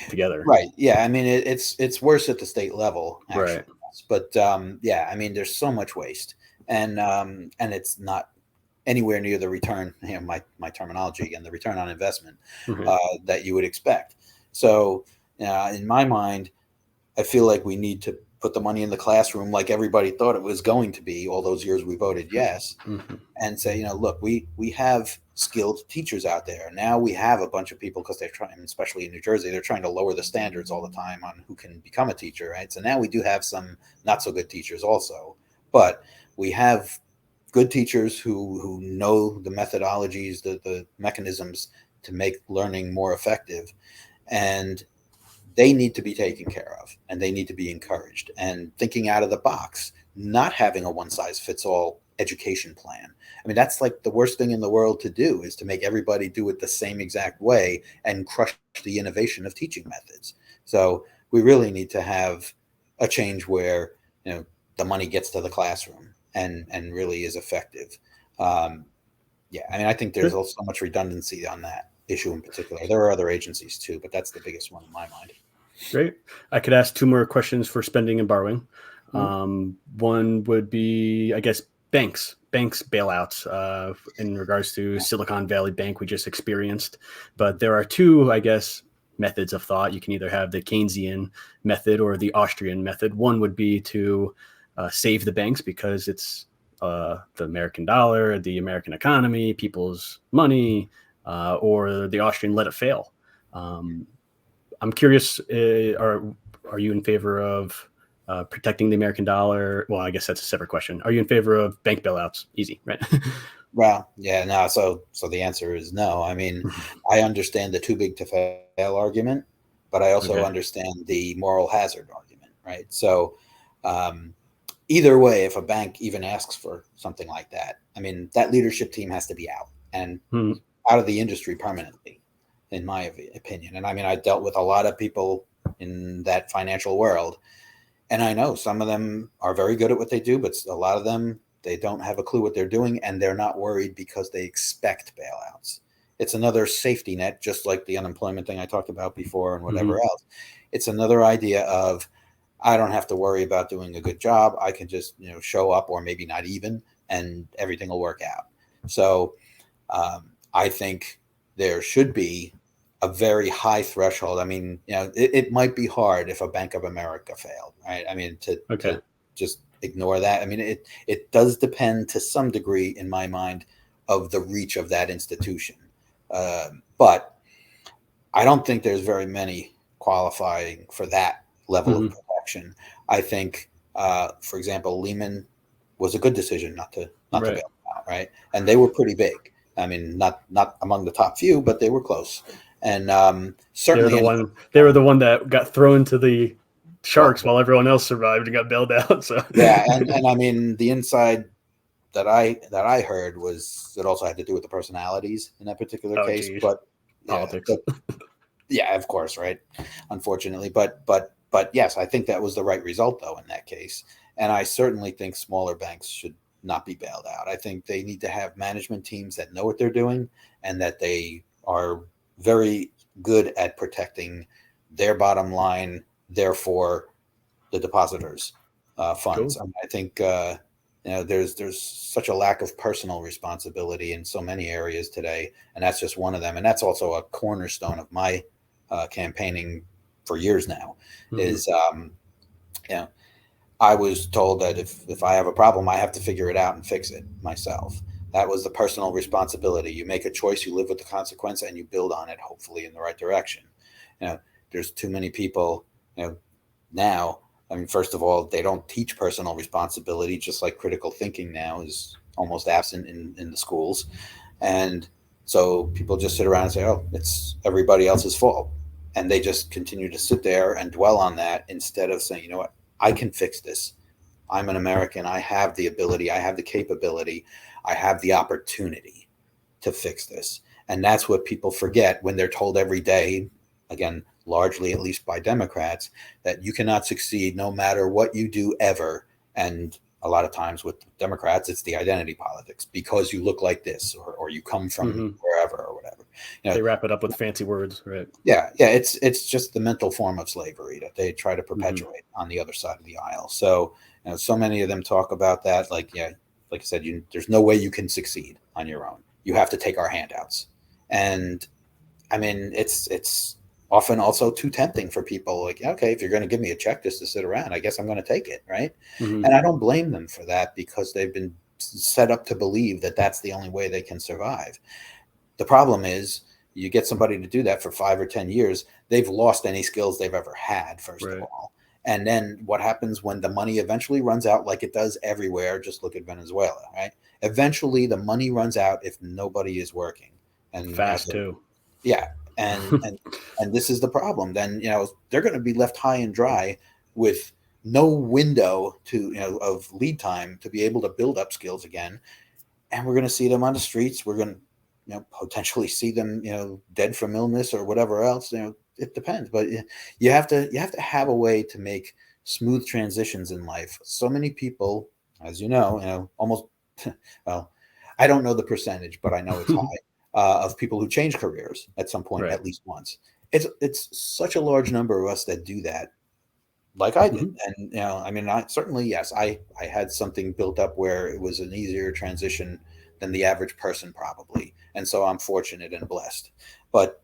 Together. Right. Yeah. I mean, it's worse at the state level, actually. Right. But I mean, there's so much waste, and it's not anywhere near the return, my terminology again, the return on investment that you would expect. So in my mind, I feel like we need to put the money in the classroom like everybody thought it was going to be all those years we voted yes, and say, look, we have skilled teachers out there. Now we have a bunch of people, because they're trying, especially in New Jersey, they're trying to lower the standards all the time on who can become a teacher, right? So now we do have some not so good teachers also, but we have good teachers who know the methodologies, the mechanisms to make learning more effective, and they need to be taken care of, and they need to be encouraged, and thinking out of the box, not having a one-size-fits-all education plan. I mean, that's like the worst thing in the world to do, is to make everybody do it the same exact way and crush the innovation of teaching methods. So we really need to have a change where, the money gets to the classroom and really is effective. Yeah, I mean, I think there's also so much redundancy on that issue in particular. There are other agencies too, but that's the biggest one in my mind. Great. I could ask two more questions for spending and borrowing. One would be, I guess, banks bailouts in regards to Silicon Valley Bank we just experienced. But there are two, I guess, methods of thought. You can either have the Keynesian method or the Austrian method. One would be to save the banks because it's the American dollar, the American economy, people's money, or the Austrian let it fail. I'm curious, are you in favor of protecting the American dollar? Well, I guess that's a separate question. Are you in favor of bank bailouts? Easy, right? Well, yeah, no. So the answer is no. I mean, I understand the too big to fail argument, but I also understand the moral hazard argument, right? So either way, if a bank even asks for something like that, I mean, that leadership team has to be out and out of the industry permanently, in my opinion. And I mean, I dealt with a lot of people in that financial world, and I know some of them are very good at what they do, but a lot of them, they don't have a clue what they're doing, and they're not worried because they expect bailouts. It's another safety net, just like the unemployment thing I talked about before and whatever else. It's another idea of, I don't have to worry about doing a good job. I can just, show up, or maybe not even, and everything will work out. So I think there should be a very high threshold. I mean, it might be hard if a Bank of America failed, right? I mean, to just ignore that. I mean, it does depend to some degree, in my mind, of the reach of that institution. But I don't think there's very many qualifying for that level of protection. I think, for example, Lehman was a good decision not to bail them out, right? And they were pretty big. I mean, not among the top few, but they were close. And certainly they were the one that got thrown to the sharks while everyone else survived and got bailed out. So yeah, and I mean, the inside that I heard was it also had to do with the personalities in that particular case. Geez. But politics. Yeah, of course, right? Unfortunately, but yes, I think that was the right result though in that case. And I certainly think smaller banks should not be bailed out. I think they need to have management teams that know what they're doing and that they are very good at protecting their bottom line, therefore the depositors' funds. Cool. I think there's such a lack of personal responsibility in so many areas today, and that's just one of them. And that's also a cornerstone of my campaigning for years now. Is I was told that if I have a problem, I have to figure it out and fix it myself. That was the personal responsibility. You make a choice, you live with the consequence, and you build on it, hopefully in the right direction. There's too many people, now. I mean, first of all, they don't teach personal responsibility, just like critical thinking now is almost absent in the schools. And so people just sit around and say, oh, it's everybody else's fault. And they just continue to sit there and dwell on that instead of saying, you know what, I can fix this. I'm an American. I have the ability. I have the capability. I have the opportunity to fix this. And that's what people forget when they're told every day, again, largely at least by Democrats, that you cannot succeed no matter what you do ever. And a lot of times with Democrats, it's the identity politics, because you look like this or you come from wherever or whatever. They wrap it up with fancy words, right? Yeah. It's just the mental form of slavery that they try to perpetuate on the other side of the aisle. So, so many of them talk about that. Like I said, there's no way you can succeed on your own. You have to take our handouts. And I mean, it's often also too tempting for people. Like, okay, if you're going to give me a check just to sit around, I guess I'm going to take it, right? Hmm. And I don't blame them for that, because they've been set up to believe that that's the only way they can survive. The problem is, you get somebody to do that for 5 or 10 years, they've lost any skills they've ever had, first of Right. all. And then what happens when the money eventually runs out, like it does everywhere? Just look at Venezuela, right? Eventually, the money runs out if nobody is working. And Fast too. yeah, and this is the problem. Then they're going to be left high and dry with no window to of lead time to be able to build up skills again, and we're going to see them on the streets. We're going to potentially see them dead from illness or whatever else. It depends, but you have to have a way to make smooth transitions in life. So many people, as almost well, I don't know the percentage, but I know it's high, of people who change careers at some point, Right. at least once. It's such a large number of us that do that, like I did. Hmm. And I mean, I certainly, yes, I had something built up where it was an easier transition than the average person, probably, and so I'm fortunate and blessed. But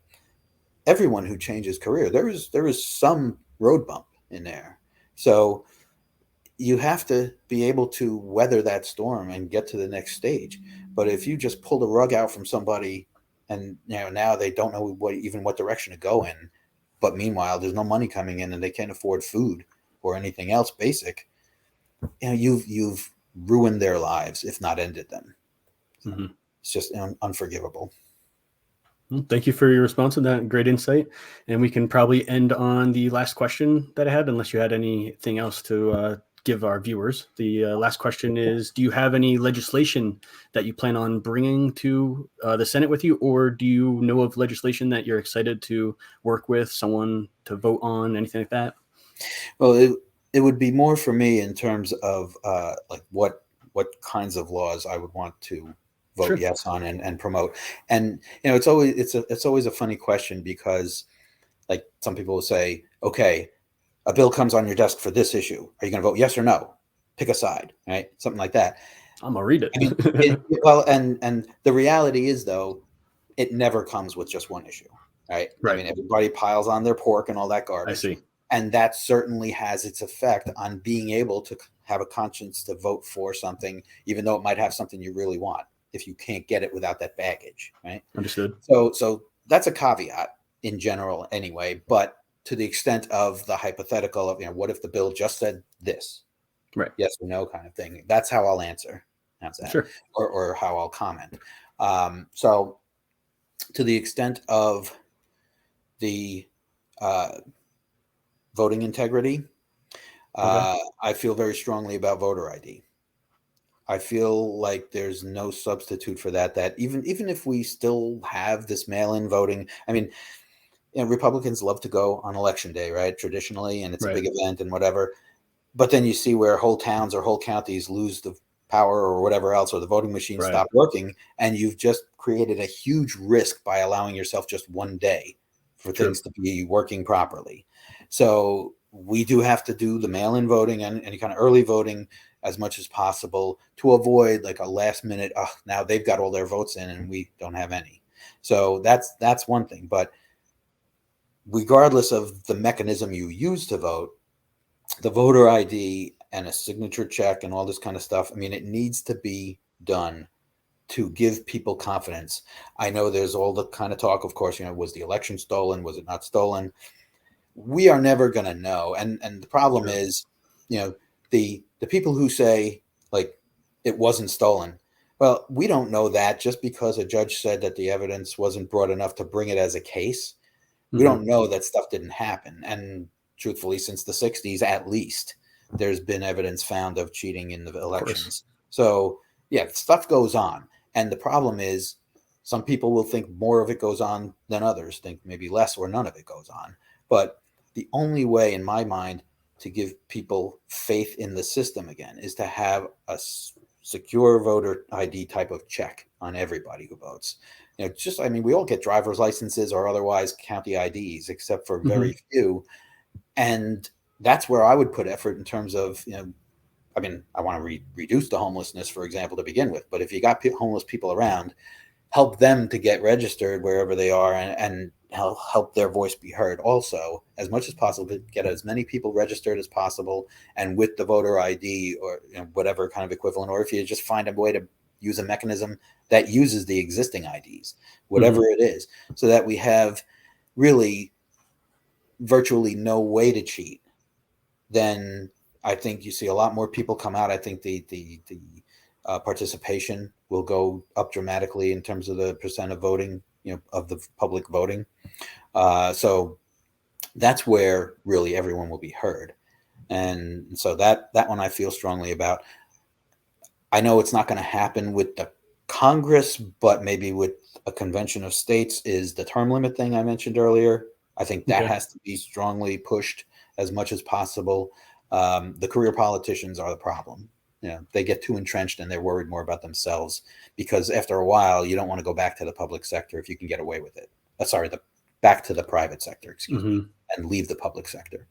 everyone who changes career, there is some road bump in there. So you have to be able to weather that storm and get to the next stage. But if you just pull the rug out from somebody, and now they don't know what direction to go in, but meanwhile there's no money coming in and they can't afford food or anything else basic, you've ruined their lives, if not ended them. So Hmm. it's just unforgivable. Well, thank you for your response and that great insight. And we can probably end on the last question that I had, unless you had anything else to give our viewers. The last question is, do you have any legislation that you plan on bringing to the Senate with you, or do you know of legislation that you're excited to work with, someone to vote on, anything like that? Well, it would be more for me in terms of like what kinds of laws I would want to vote Sure. yes on and promote. And it's always a funny question, because like some people will say, okay, a bill comes on your desk for this issue. Are you going to vote yes or no? Pick a side, right? Something like that. I'm gonna read I mean, it. well, and the reality is, though, it never comes with just one issue, right? I Right. mean, everybody piles on their pork and all that I garbage, see. and that certainly has its effect on being able to have a conscience to vote for something, even though it might have something you really want, if you can't get it without that baggage, right? Understood. So that's a caveat in general, anyway. But to the extent of the hypothetical of what if the bill just said this, Right. yes or no kind of thing, that's how I'll answer. How's that? Sure. Or how I'll comment. So to the extent of the uh, voting integrity, Okay. I feel very strongly about voter ID. I feel like there's no substitute for that. That even if we still have this mail-in voting, I mean, Republicans love to go on election day, right? Traditionally, and it's a Right. big event and whatever. But then you see where whole towns or whole counties lose the power or whatever else, or the voting machines Right. stop working, and you've just created a huge risk by allowing yourself just one day for True. things to be working properly. So we do have to do the mail-in voting and any kind of early voting as much as possible to avoid like a last minute, oh, now they've got all their votes in and we don't have any. So that's one thing. But regardless of the mechanism you use to vote, the voter ID and a signature check and all this kind of stuff, I mean, it needs to be done to give people confidence. I know there's all the kind of talk, of course, was the election stolen? Was it not stolen? We are never going to know. And the problem True. is, the people who say like it wasn't stolen. Well, we don't know that just because a judge said that the evidence wasn't brought enough to bring it as a case. We Hmm. don't know that stuff didn't happen. And truthfully, since the 60s, at least, there's been evidence found of cheating in the Of course. elections. So, yeah, stuff goes on. And the problem is, some people will think more of it goes on than others, think maybe less or none of it goes on. But the only way, in my mind, to give people faith in the system again is to have a secure voter ID type of check on everybody who votes. I mean, we all get driver's licenses or otherwise county IDs, except for Hmm. very few. And that's where I would put effort in terms of, I mean, I want to reduce the homelessness, for example, to begin with. But if you got homeless people around, help them to get registered wherever they are, and help their voice be heard. Also, as much as possible, get as many people registered as possible, and with the voter ID or whatever kind of equivalent, or if you just find a way to use a mechanism that uses the existing IDs, whatever it is, so that we have really virtually no way to cheat, then I think you see a lot more people come out. I think the participation will go up dramatically in terms of the percent of voting, of the public voting. So that's where really everyone will be heard. And so that one I feel strongly about. I know it's not going to happen with the Congress, but maybe with a convention of states is the term limit thing I mentioned earlier. I think that has to be strongly pushed as much as possible. The career politicians are the problem. They get too entrenched and they're worried more about themselves, because after a while, you don't want to go back to the public sector if you can get away with it. Back to the private sector, excuse me, and leave the public sector.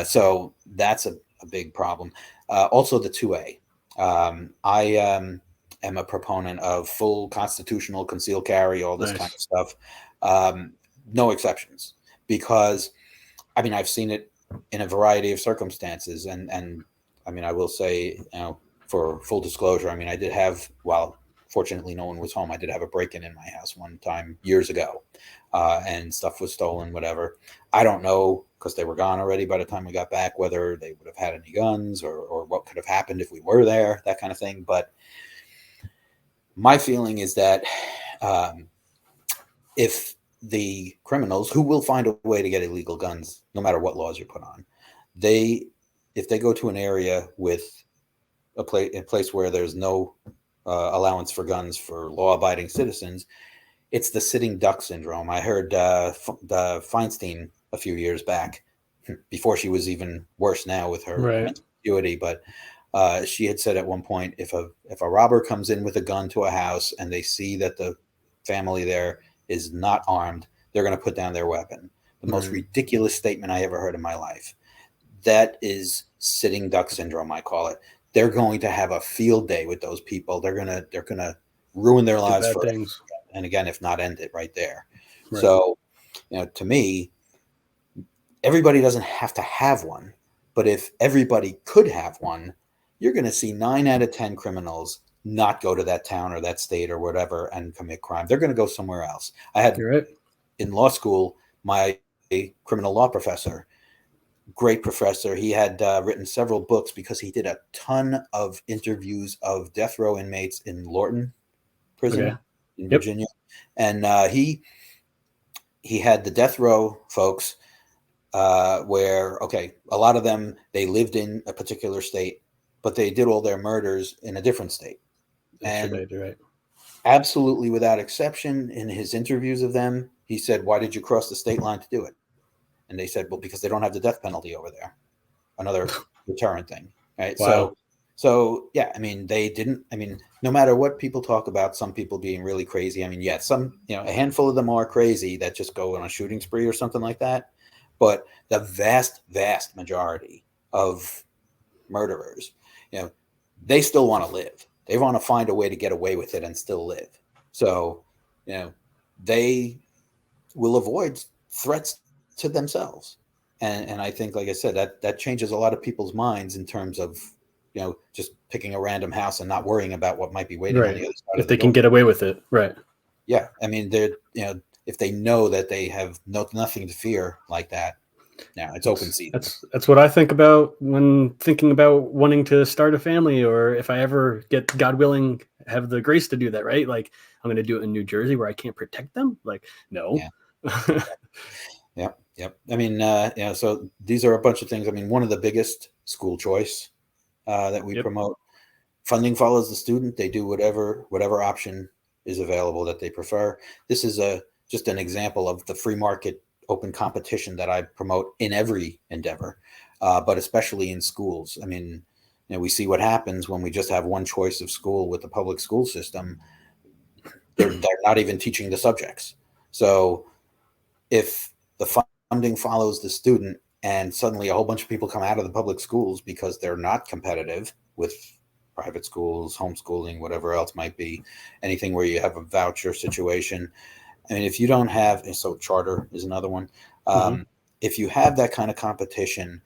So that's a big problem. Also, the 2A. I am a proponent of full constitutional concealed carry, all this kind of stuff. No exceptions, because I've seen it in a variety of circumstances. And I will say, for full disclosure, I did have, while fortunately no one was home, I did have a break-in in my house one time years ago, and stuff was stolen, whatever. I don't know, because they were gone already by the time we got back, whether they would have had any guns or what could have happened if we were there, that kind of thing. But my feeling is that if the criminals, who will find a way to get illegal guns, no matter what laws you put on, if they go to an area with a place where there's no allowance for guns for law-abiding citizens, it's the sitting duck syndrome. I heard Feinstein a few years back, before she was even worse now with her mental acuity, but she had said at one point, if a robber comes in with a gun to a house and they see that the family there is not armed, they're going to put down their weapon. The most ridiculous statement I ever heard in my life. That is sitting duck syndrome, I call it. They're going to have a field day with those people. They're gonna ruin their lives for things. And again, if not end it right there. Right. So, to me, everybody doesn't have to have one, but if everybody could have one, you're going to see 9 out of 10 criminals not go to that town or that state or whatever and commit crime. They're going to go somewhere else. I had in law school, my criminal law professor, great professor. He had written several books because he did a ton of interviews of death row inmates in Lorton prison in Virginia. And he had the death row folks where, a lot of them, they lived in a particular state, but they did all their murders in a different state. And absolutely without exception, in his interviews of them, he said, "Why did you cross the state line to do it?" And they said, "Well, because they don't have the death penalty over there." Another deterrent thing, right? Wow. So yeah, they didn't. No matter what people talk about, some people being really crazy. Some, a handful of them are crazy that just go on a shooting spree or something like that. But the vast, vast majority of murderers, they still want to live. They want to find a way to get away with it and still live. So, they will avoid threats to themselves. And I think, like I said, that changes a lot of people's minds in terms of, just picking a random house and not worrying about what might be waiting on the other side. If they can get away with it. Right. Yeah. They're, if they know that they have nothing to fear like that, it's open season. That's what I think about when thinking about wanting to start a family, or if I ever get, God willing, have the grace to do that, right? Like, I'm going to do it in New Jersey where I can't protect them. Like, no. Yeah. Yep. So these are a bunch of things. One of the biggest, school choice that we promote. Funding follows the student. They do whatever option is available that they prefer. This is just an example of the free market open competition that I promote in every endeavor, but especially in schools. We see what happens when we just have one choice of school with the public school system. They're not even teaching the subjects. So if the funding follows the student and suddenly a whole bunch of people come out of the public schools because they're not competitive with private schools, homeschooling, whatever else might be, anything where you have a voucher situation, I mean, if you don't have, so charter is another one. Mm-hmm. If you have that kind of competition,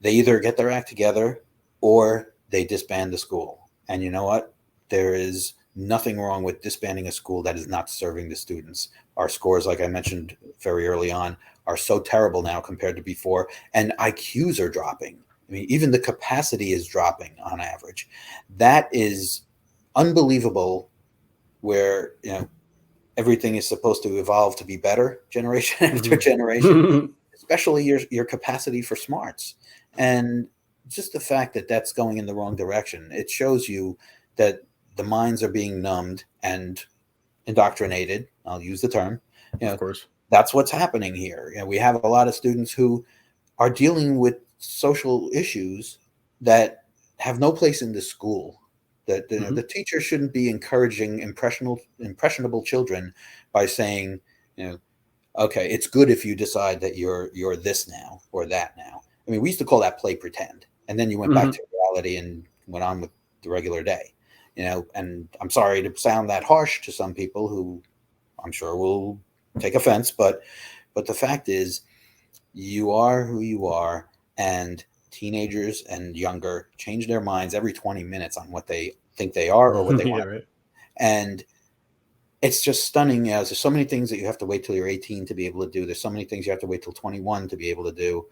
they either get their act together or they disband the school. And you know what? There is nothing wrong with disbanding a school that is not serving the students. Our scores, like I mentioned very early on, are so terrible now compared to before, and IQs are dropping. I mean, even the capacity is dropping on average. That is unbelievable. Where everything is supposed to evolve to be better generation after generation, Mm-hmm. especially your capacity for smarts. And just the fact that that's going in the wrong direction, it shows you that the minds are being numbed and indoctrinated. I'll use the term. Of course. That's what's happening here. We have a lot of students who are dealing with social issues that have no place in the school. That Mm-hmm. the teacher shouldn't be encouraging impressionable children by saying, okay, it's good if you decide that you're this now or that now. I mean, we used to call that play pretend, and then you went back Mm-hmm. to reality and went on with the regular day. And I'm sorry to sound that harsh to some people who I'm sure will take offense, but the fact is, you are who you are, and teenagers and younger change their minds every 20 minutes on what they think they are or what they Yeah, want. right. And it's just stunning. There's so many things that you have to wait till you're 18 to be able to do. There's so many things you have to wait till 21 to be able to do.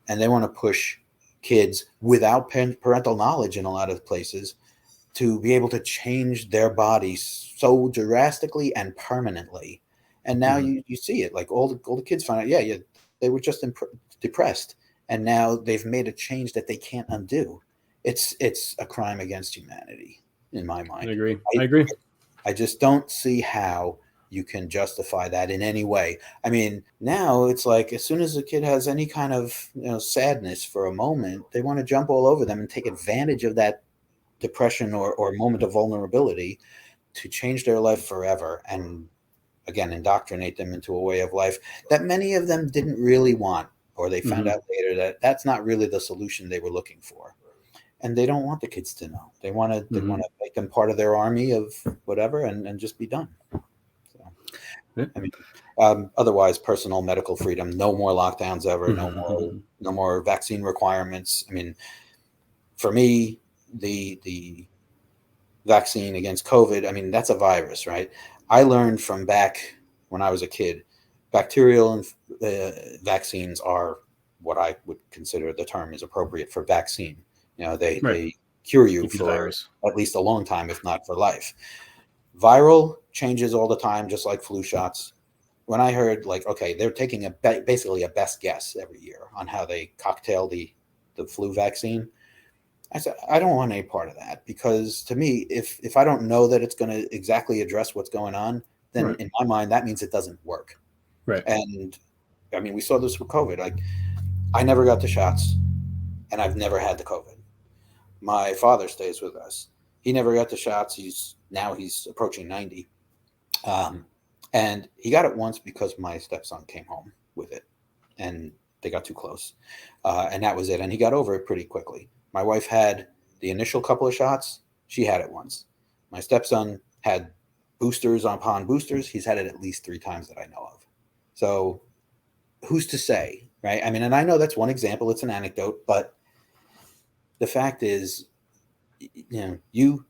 And they want to push kids without parental knowledge in a lot of places to be able to change their bodies so drastically and permanently. And now Mm-hmm. you see it, like all the kids find out, yeah, they were just depressed. And now they've made a change that they can't undo. It's a crime against humanity in my I mind. agree. I I, agree. I just don't see how you can justify that in any way. I mean, now it's like as soon as a kid has any kind of sadness for a moment, they want to jump all over them and take advantage of that depression or moment of vulnerability to change their life forever and again indoctrinate them into a way of life that many of them didn't really want, or they found Mm-hmm. out later that that's not really the solution they were looking for, and they don't want the kids to know. They want Mm-hmm. to make them part of their army of whatever and just be done. So Yeah. I mean, otherwise, personal medical freedom, no more lockdowns ever, Mm-hmm. no more vaccine requirements. I mean, for me, the vaccine against COVID, I mean, that's a virus, right? I learned from back when I was a kid, bacterial vaccines are what I would consider the term is appropriate for vaccine. Right. They cure you Give you the for virus. at least a long time, if not for life. Viral changes all the time, just like flu shots. When I heard like, okay, they're taking basically a best guess every year on how they cocktail the flu vaccine. I said, I don't want any part of that because to me, if I don't know that it's going to exactly address what's going on, then Right. in my mind, that means it doesn't work. Right. And I mean, we saw this with COVID. Like, I never got the shots and I've never had the COVID. My father stays with us. He never got the shots. He's approaching 90. Um, and he got it once because my stepson came home with it and they got too close. And that was it. And he got over it pretty quickly. My wife had the initial couple of shots. She had it once. My stepson had boosters upon boosters. He's had it at least 3 times that I know of. So who's to say, right? I mean, and I know that's one example. It's an anecdote, but the fact is, you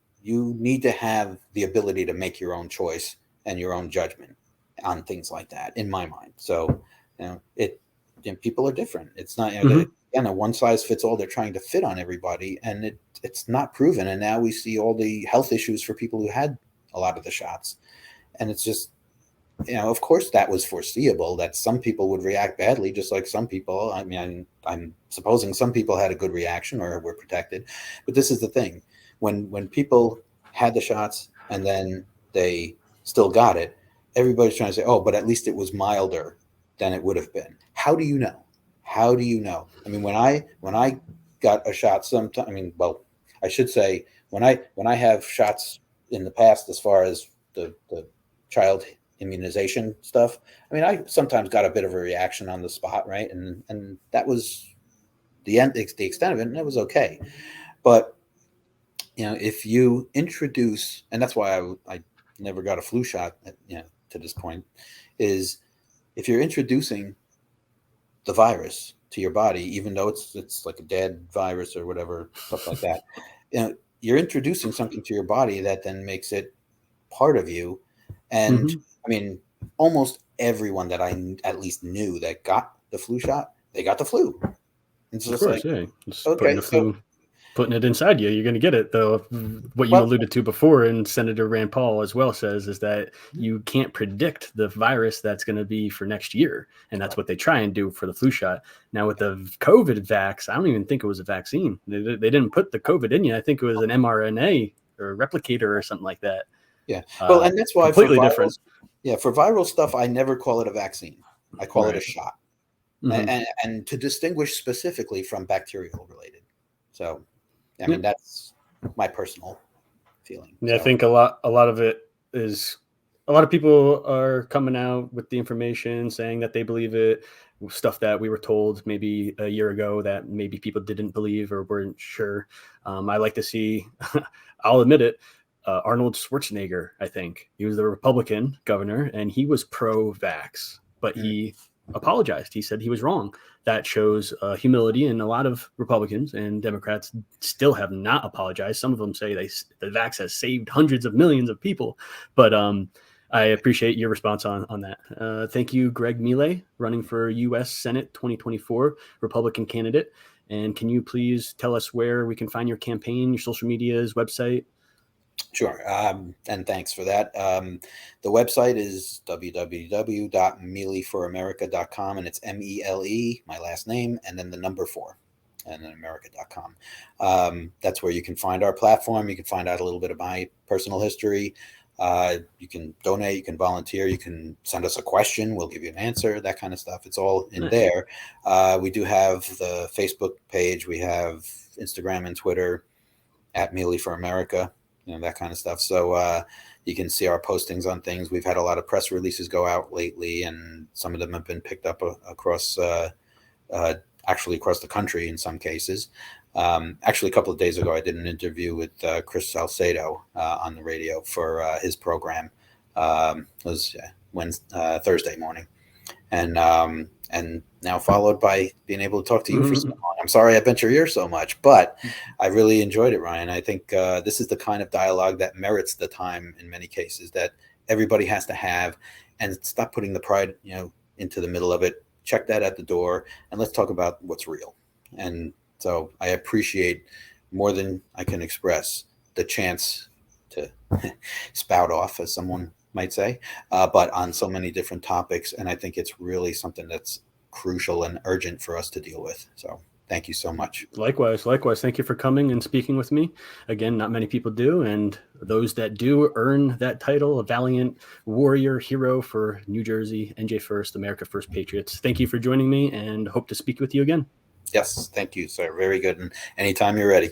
need to have the ability to make your own choice and your own judgment on things like that in my mind. So people are different. It's not Mm-hmm. again a one size fits all. They're trying to fit on everybody, and it's not proven. And now we see all the health issues for people who had a lot of the shots, and it's just of course that was foreseeable that some people would react badly, just like some people. I mean, I'm supposing some people had a good reaction or were protected, but this is the thing: when people had the shots and then they still got it, everybody's trying to say, "Oh, but at least it was milder than it would have been." How do you know? How do you know? I mean, when I got a shot, sometime. I mean, well, I should say when I have shots in the past, as far as the child immunization stuff. I mean, I sometimes got a bit of a reaction on the spot, right? And that was the extent of it, and it was okay. But if you introduce, and that's why I never got a flu shot, to this point, is if you're introducing the virus to your body, even though it's like a dead virus or whatever, stuff like that, you're introducing something to your body that then makes it part of you. And I mean, almost everyone that I at least knew that got the flu shot, they got the flu. It's just of course, like, yeah. Just okay, putting the flu, putting it inside you, you're going to get it. Though what you alluded to before, and Senator Rand Paul as well says, is that you can't predict the virus that's going to be for next year, and that's what they try and do for the flu shot. Now with the COVID vax, I don't even think it was a vaccine. They didn't put the COVID in you. I think it was an mRNA or replicator or something like that. Yeah, well, and that's why completely for different. Yeah, for viral stuff, I never call it a vaccine. I call it a shot, and to distinguish specifically from bacterial related. So, I mean, that's my personal feeling. Yeah, so. I think a lot of it is, a lot of people are coming out with the information saying that they believe it, stuff that we were told maybe a year ago that maybe people didn't believe or weren't sure. I like to see, I'll admit it, Arnold Schwarzenegger, I think. He was the Republican governor and he was pro-vax, but he apologized. He said he was wrong. That shows humility, and a lot of Republicans and Democrats still have not apologized. Some of them say the vax has saved hundreds of millions of people, but I appreciate your response on that. Thank you, Gregg Mele, running for U.S. Senate 2024, Republican candidate. And can you please tell us where we can find your campaign, your social medias, website? Sure. And thanks for that. The website is www.meleforamerica.com, and it's MELE, my last name, and then the number 4, and then America.com. That's where you can find our platform. You can find out a little bit of my personal history. You can donate, you can volunteer, you can send us a question. We'll give you an answer, that kind of stuff. It's all in there. We do have the Facebook page. We have Instagram and Twitter at Mele for America. That kind of stuff. So you can see our postings on things. We've had a lot of press releases go out lately, and some of them have been picked up across the country in some cases. Actually, a couple of days ago, I did an interview with Chris Salcedo on the radio for his program. It was Thursday morning, and now followed by being able to talk to you for so long. I'm sorry I bent your ear so much, but I really enjoyed it, Ryan. I think this is the kind of dialogue that merits the time in many cases that everybody has to have, and stop putting the pride, into the middle of it. Check that at the door, and let's talk about what's real. And so I appreciate more than I can express the chance to spout off, as someone might say, but on so many different topics. And I think it's really something that's crucial and urgent for us to deal with. So thank you so much. Likewise. Thank you for coming and speaking with me. Again, not many people do. And those that do earn that title, a valiant warrior hero for New Jersey, NJ1ST, America First Patriots. Thank you for joining me, and hope to speak with you again. Yes. Thank you, sir. Very good. And anytime you're ready.